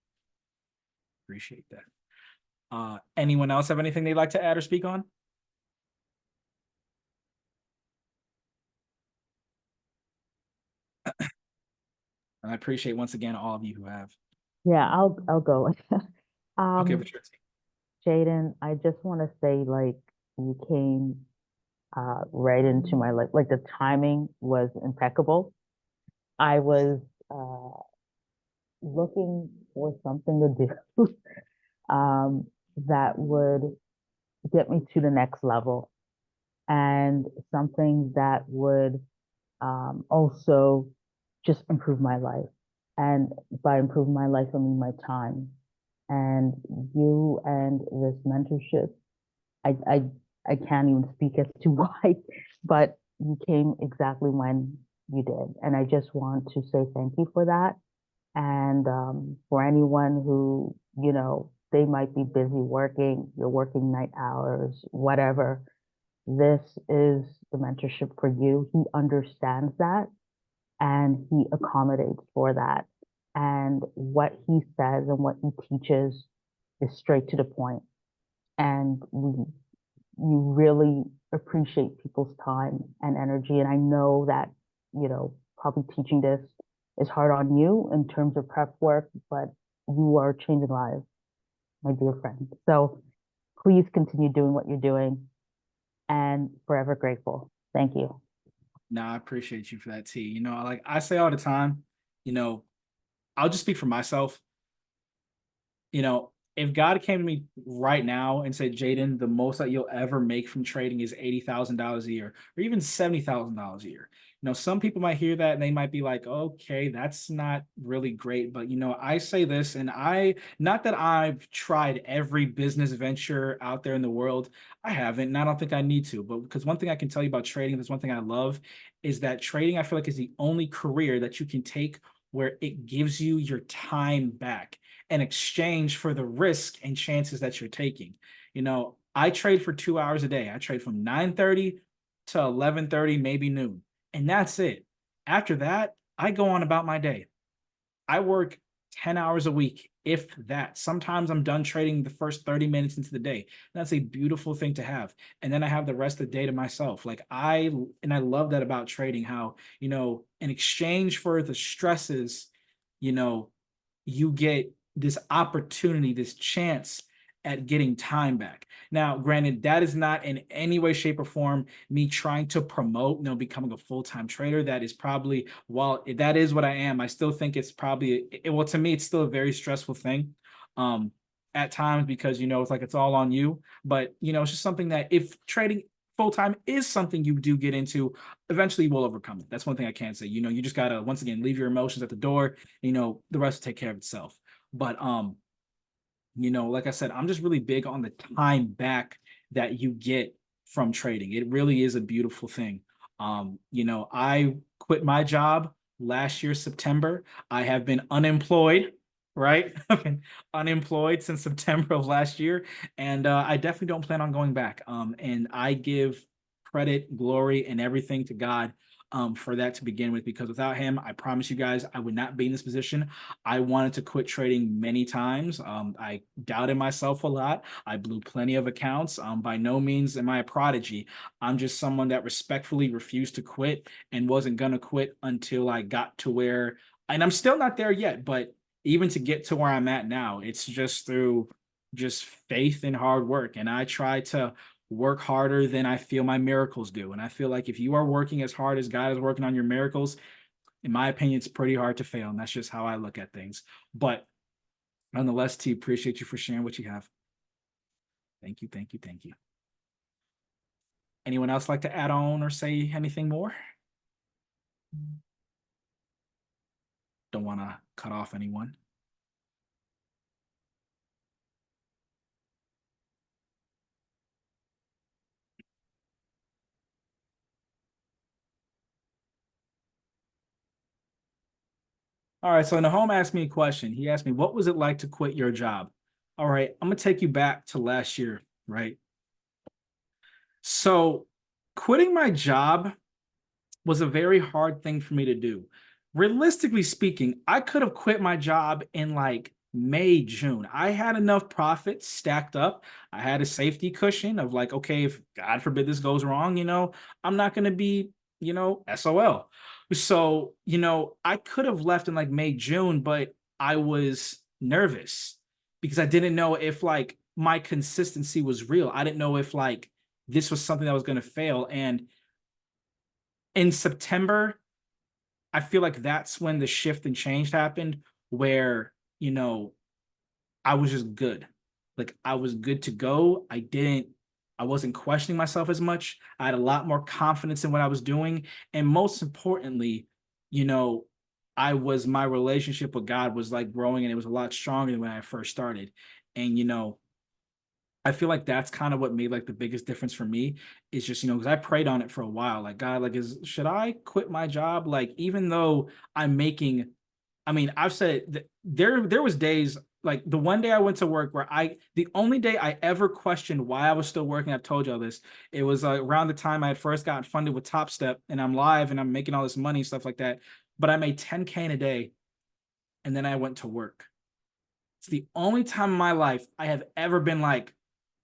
Appreciate that. Anyone else have anything they'd like to add or speak on? I appreciate once again all of you who have. Yeah, I'll go. Okay, Um, for sure. Jaden, I just want to say, like, you came right into my life. Like, the timing was impeccable. I was looking for something to do that would get me to the next level, and something that would also just improve my life. And by improving my life, I mean my time. And you and this mentorship, I I I can't even speak as to why, but you came exactly when you did. And I just want to say thank you for that. And for anyone who, they might be busy working, you're working night hours, whatever, this is the mentorship for you. He understands that and he accommodates for that. And what he says and what he teaches is straight to the point. And you really appreciate people's time and energy. And I know that, probably teaching this is hard on you in terms of prep work, but you are changing lives, my dear friend. So please continue doing what you're doing, and forever grateful. Thank you. No, I appreciate you for that, T. Like I say all the time, I'll just speak for myself. If God came to me right now and said, Jaden, the most that you'll ever make from trading is $80,000 a year, or even $70,000 a year. Some people might hear that and they might be like, okay, that's not really great. But, I say this, and not that I've tried every business venture out there in the world. I haven't, and I don't think I need to. But because one thing I can tell you about trading, there's one thing I love, is that trading, I feel like, is the only career that you can take where it gives you your time back in exchange for the risk and chances that you're taking. I trade for 2 hours a day. I trade from 9:30 to 11:30, maybe noon. And that's it. After that, I go on about my day. I work 10 hours a week, if that. Sometimes I'm done trading the first 30 minutes into the day. That's a beautiful thing to have. And then I have the rest of the day to myself. I love that about trading, how, in exchange for the stresses, you get this opportunity, this chance at getting time back. Now, granted, that is not in any way, shape, or form me trying to promote, becoming a full-time trader. That is probably, while that is what I am, I still think it's probably, well, to me, it's still a very stressful thing at times, because, it's like it's all on you. But, it's just something that if trading full-time is something you do get into, eventually you will overcome it. That's one thing I can say. You just gotta, once again, leave your emotions at the door. The rest will take care of itself. But like I said, I'm just really big on the time back that you get from trading. It really is a beautiful thing. I quit my job last year, September. I have been unemployed, right? I've been unemployed since September of last year, and I definitely don't plan on going back. And I give credit, glory, and everything to God for that to begin with, because without him, I promise you guys, I would not be in this position. I wanted to quit trading many times. I doubted myself a lot. I blew plenty of accounts. By no means am I a prodigy. I'm just someone that respectfully refused to quit and wasn't going to quit until I got to where, and I'm still not there yet, but even to get to where I'm at now, it's just through just faith and hard work. And I try to work harder than I feel my miracles do. And I feel like if you are working as hard as God is working on your miracles, in my opinion, it's pretty hard to fail. And that's just how I look at things. But nonetheless, T, appreciate you for sharing what you have. Thank you, thank you, thank you. Anyone else like to add on or say anything more? Don't want to cut off anyone. All right, so Nahom asked me a question. He asked me, what was it like to quit your job? All right, I'm going to take you back to last year, right? So quitting my job was a very hard thing for me to do. Realistically speaking, I could have quit my job in like May, June. I had enough profits stacked up. I had a safety cushion of like, okay, if God forbid this goes wrong, I'm not going to be SOL. So, I could have left in like May, June, but I was nervous because I didn't know if like my consistency was real. I didn't know if like this was something that was going to fail. And in September, I feel like that's when the shift and change happened where, I was just good. Like I was good to go. I wasn't questioning myself as much. I had a lot more confidence in what I was doing. And most importantly, you know, my relationship with God was like growing and it was a lot stronger than when I first started. And, I feel like that's kind of what made like the biggest difference for me is just, because I prayed on it for a while. Like, God, like, should I quit my job? Like, even though I'm making, I mean, I've said it, there was days like the one day I went to work where the only day I ever questioned why I was still working, I've told y'all this, it was around the time I had first gotten funded with Top Step and I'm live and I'm making all this money, stuff like that. But I made 10K in a day and then I went to work. It's the only time in my life I have ever been like,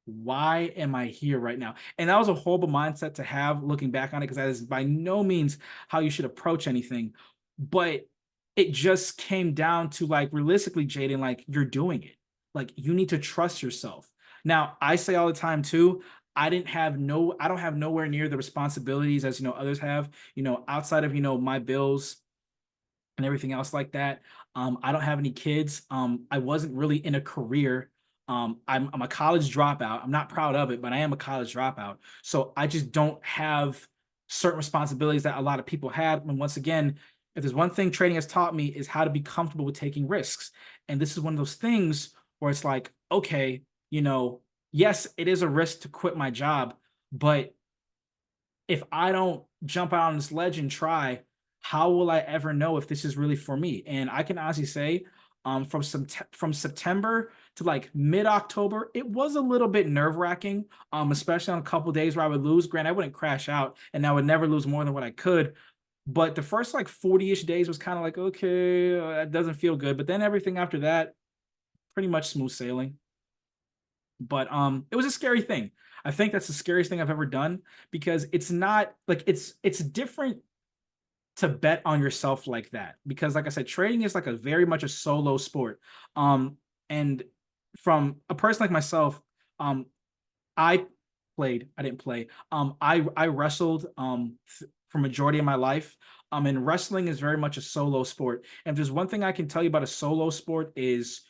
why am I here right now? And that was a horrible mindset to have looking back on it, because that is by no means how you should approach anything. But it just came down to like, realistically, Jaden, like you're doing it. Like you need to trust yourself. Now, I say all the time too, I don't have nowhere near the responsibilities as, others have, outside of, my bills and everything else like that. I don't have any kids. I wasn't really in a career. I'm a college dropout. I'm not proud of it, but I am a college dropout. So I just don't have certain responsibilities that a lot of people had. And once again, if there's one thing trading has taught me is how to be comfortable with taking risks. And this is one of those things where it's like, okay, yes, it is a risk to quit my job, but if I don't jump out on this ledge and try, how will I ever know if this is really for me? And I can honestly say, from September to like mid-October, it was a little bit nerve-wracking, especially on a couple of days where I would lose. Granted, I wouldn't crash out, and I would never lose more than what I could. But the first like 40-ish days was kind of like, okay, that doesn't feel good. But then everything after that, pretty much smooth sailing. But it was a scary thing. I think that's the scariest thing I've ever done, because it's not like it's different to bet on yourself like that, because like I said, trading is like a very much a solo sport. And from a person like myself, I I didn't play. I wrestled for majority of my life. And wrestling is very much a solo sport. And if there's one thing I can tell you about a solo sport is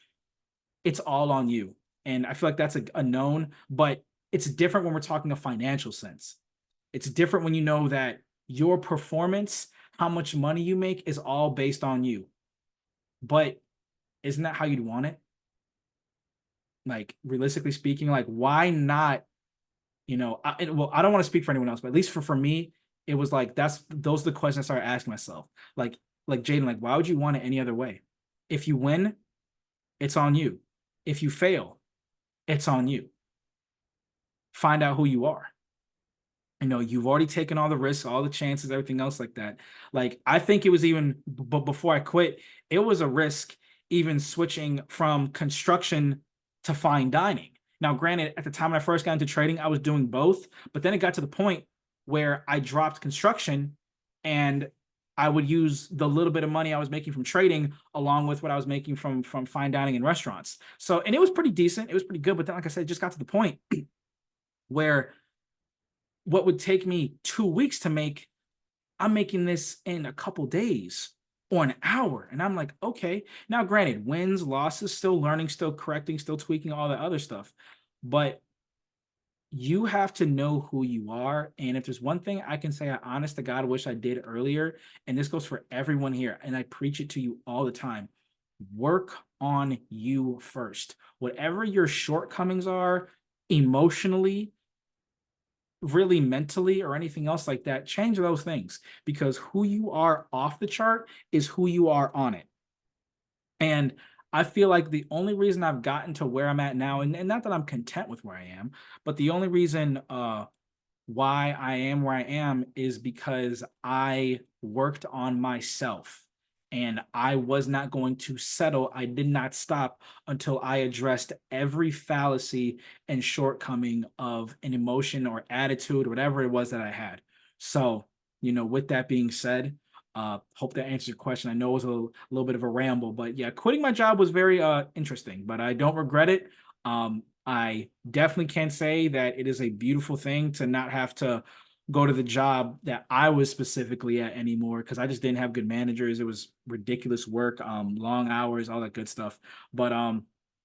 it's all on you. And I feel like that's a known, but it's different when we're talking a financial sense. It's different when you know that your performance, how much money you make, is all based on you. But isn't that how you'd want it? Like, realistically speaking, like, why not? I don't want to speak for anyone else, but at least for me, it was like those are the questions I started asking myself. Like Jaden, like, why would you want it any other way? If you win, it's on you. If you fail, it's on you. Find out who you are. You've already taken all the risks, all the chances, everything else like that. Like, I think it was even, but before I quit, it was a risk even switching from construction to fine dining. Now, granted, at the time when I first got into trading, I was doing both, but then it got to the point where I dropped construction and I would use the little bit of money I was making from trading along with what I was making from fine dining and restaurants. So, and it was pretty decent. It was pretty good. But then, like I said, it just got to the point where what would take me 2 weeks to make, I'm making this in a couple days or an hour. And I'm like, okay. Now, granted, wins, losses, still learning, still correcting, still tweaking, all that other stuff. But you have to know who you are. And if there's one thing I can say, I honest to God wish I did earlier, and this goes for everyone here, and I preach it to you all the time, work on you first. Whatever your shortcomings are emotionally, really mentally, or anything else like that, change those things, because who you are off the chart is who you are on it. And I feel like the only reason I've gotten to where I'm at now, and not that I'm content with where I am, but the only reason why I am where I am is because I worked on myself and I was not going to settle. I did not stop until I addressed every fallacy and shortcoming of an emotion or attitude, or whatever it was that I had. So, with that being said, hope that answers your question. I know it was a little bit of a ramble, but yeah, quitting my job was very interesting, but I don't regret it. I definitely can say that it is a beautiful thing to not have to go to the job that I was specifically at anymore, because I just didn't have good managers. It was ridiculous work, long hours, all that good stuff. But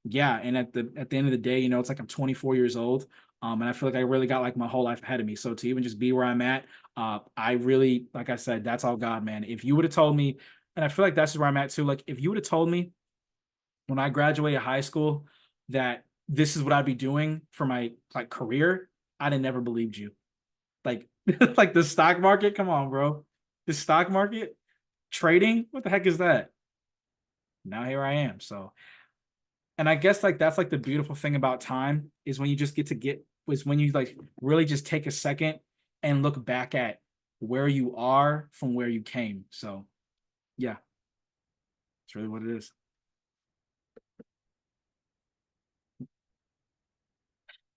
yeah, and at the end of the day, it's like I'm 24 years old. And I feel like I really got like my whole life ahead of me. So to even just be where I'm at, I really, like I said, that's all God, man. If you would have told me, and I feel like that's where I'm at too. Like if you would have told me when I graduated high school that this is what I'd be doing for my like career, I'd have never believed you. Like, like the stock market, come on, bro. The stock market, trading, what the heck is that? Now here I am. So, and I guess like that's like the beautiful thing about time is when you just was when you like really just take a second and look back at where you are from where you came. So yeah, it's really what it is.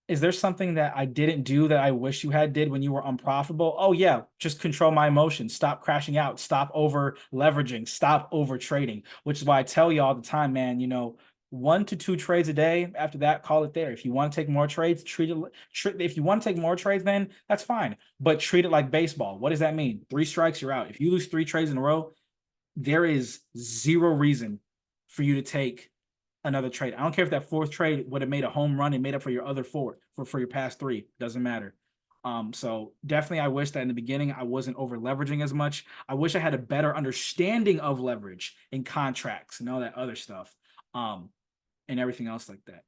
Is there something that I didn't do that I wish you had did when you were unprofitable? Oh yeah, just control my emotions, stop crashing out, stop over leveraging, stop over trading, which is why I tell you all the time, man, 1 to 2 trades a day. After that, call it there. If you want to take more trades, if you want to take more trades, then that's fine. But treat it like baseball. What does that mean? 3 strikes, you're out. If you lose 3 trades in a row, there is zero reason for you to take another trade. I don't care if that 4th trade would have made a home run and made up for your other 4 for your past 3. Doesn't matter. So definitely I wish that in the beginning I wasn't over leveraging as much. I wish I had a better understanding of leverage and contracts and all that other stuff. And everything else like that.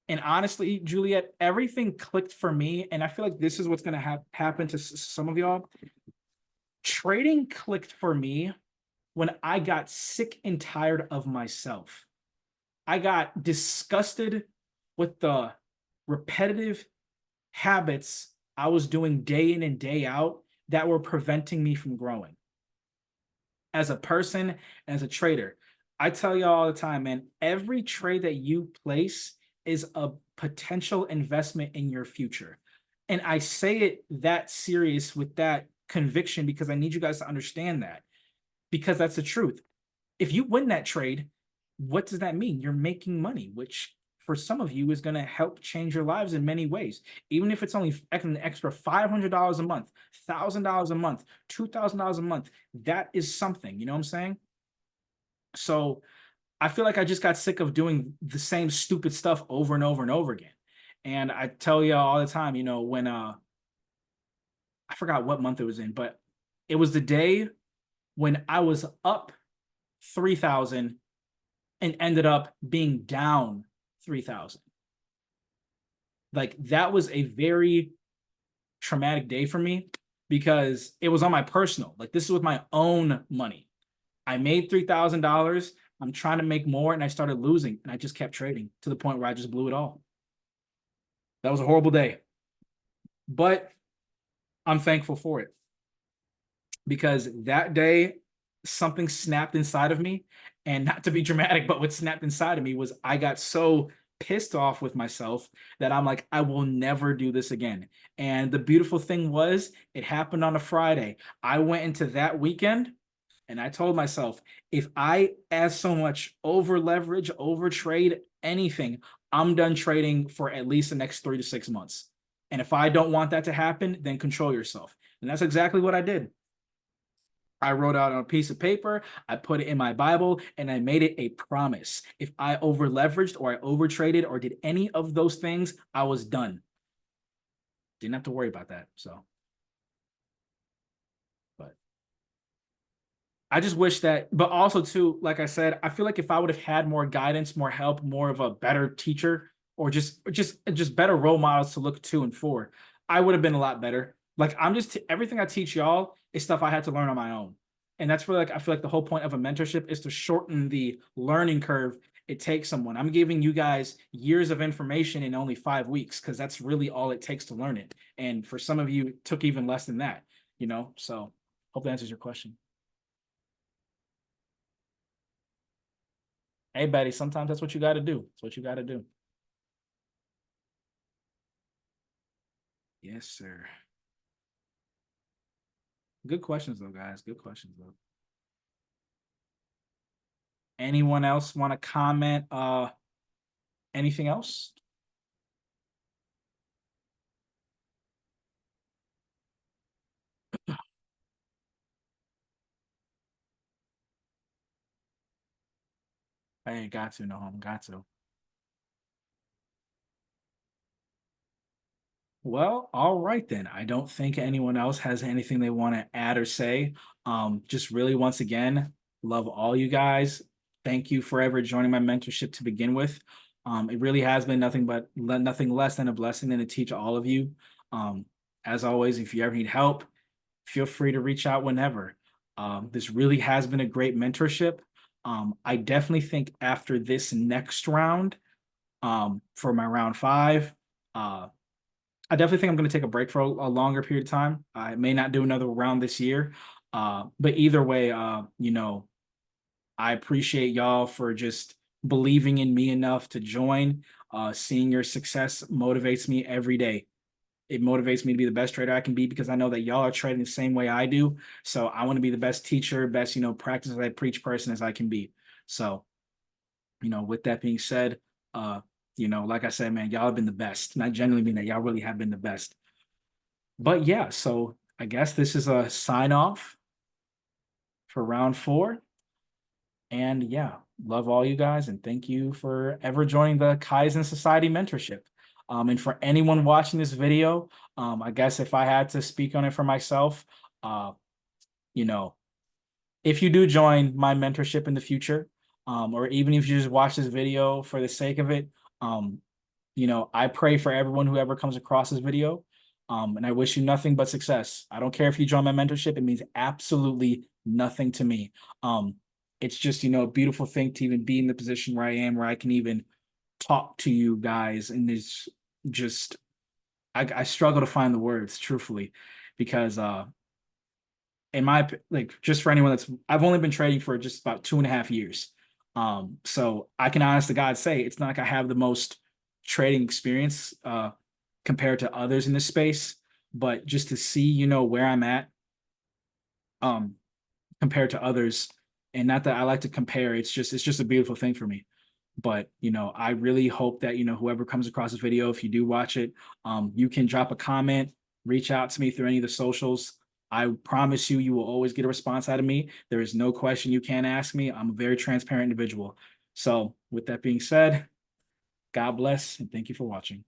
And honestly, Juliet, everything clicked for me. And I feel like this is what's going to happen to some of y'all. Trading clicked for me when I got sick and tired of myself. I got disgusted with the repetitive habits I was doing day in and day out that were preventing me from growing. As a person, as a trader, I tell you all the time, man, every trade that you place is a potential investment in your future. And I say it that serious with that conviction because I need you guys to understand that, because that's the truth. If you win that trade, what does that mean? You're making money, which for some of you is going to help change your lives in many ways. Even if it's only an extra $500 a month, $1,000 a month, $2,000 a month, that is something, you know what I'm saying? So I feel like I just got sick of doing the same stupid stuff over and over and over again. And I tell you all the time, when I forgot what month it was in, but it was the day when I was up 3,000 and ended up being down 3,000. Like that was a very traumatic day for me because it was on my personal, like this is with my own money. I made $3,000. I'm trying to make more and I started losing and I just kept trading to the point where I just blew it all. That was a horrible day, but I'm thankful for it because that day something snapped inside of me. And not to be dramatic, but what snapped inside of me was I got so pissed off with myself that I'm like, I will never do this again. And the beautiful thing was it happened on a Friday. I went into that weekend and I told myself, if I as so much over leverage, over trade anything, I'm done trading for at least the next 3 to 6 months. And if I don't want that to happen, then control yourself. And that's exactly what I did. I wrote out on a piece of paper, I put it in my Bible, and I made it a promise. If I over leveraged or I over traded or did any of those things, I was done. Didn't have to worry about that. So, but I just wish that, but also too, like I said, I feel like if I would have had more guidance, more help, more of a better teacher, or just better role models to look to and for, I would have been a lot better. Like I'm just everything I teach y'all is stuff I had to learn on my own. And that's where like I feel like the whole point of a mentorship is to shorten the learning curve it takes someone. I'm giving you guys years of information in only 5 weeks because that's really all it takes to learn it. And for some of you, it took even less than that, So hope that answers your question. Hey, Betty, sometimes that's what you got to do. It's what you got to do. Yes, sir. Good questions though, guys. Good questions though. Anyone else want to comment? Anything else? Hey, got to, no home, got to. Well, all right then. I don't think anyone else has anything they want to add or say. Just really once again, love all you guys. Thank you for ever joining my mentorship to begin with. It really has been nothing less than a blessing than to teach all of you. As always, if you ever need help, feel free to reach out whenever. This really has been a great mentorship. I definitely think after this next round, for my round 5, I definitely think I'm going to take a break for a longer period of time. I may not do another round this year. But either way, I appreciate y'all for just believing in me enough to join. Seeing your success motivates me every day. It motivates me to be the best trader I can be because I know that y'all are trading the same way I do. So I want to be the best teacher, best, practice as I preach person as I can be. So, with that being said, like I said, man, y'all have been the best. And I genuinely mean that y'all really have been the best. But yeah, so I guess this is a sign off for round 4. And yeah, love all you guys and thank you for ever joining the Kaizen Society mentorship. And for anyone watching this video, I guess if I had to speak on it for myself, if you do join my mentorship in the future, or even if you just watch this video for the sake of it, I pray for everyone who ever comes across this video. And I wish you nothing but success. I don't care if you join my mentorship, it means absolutely nothing to me. It's just, a beautiful thing to even be in the position where I am, where I can even talk to you guys. And it's just, I struggle to find the words, truthfully, because in my, just for anyone I've only been trading for just about 2.5 years. So I can honest to God say it's not like I have the most trading experience compared to others in this space, but just to see, where I'm at compared to others, and not that I like to compare, it's just a beautiful thing for me. But I really hope that whoever comes across this video, if you do watch it, you can drop a comment, reach out to me through any of the socials. I promise you will always get a response out of me. There is no question you can ask me. I'm a very transparent individual. So with that being said, God bless and thank you for watching.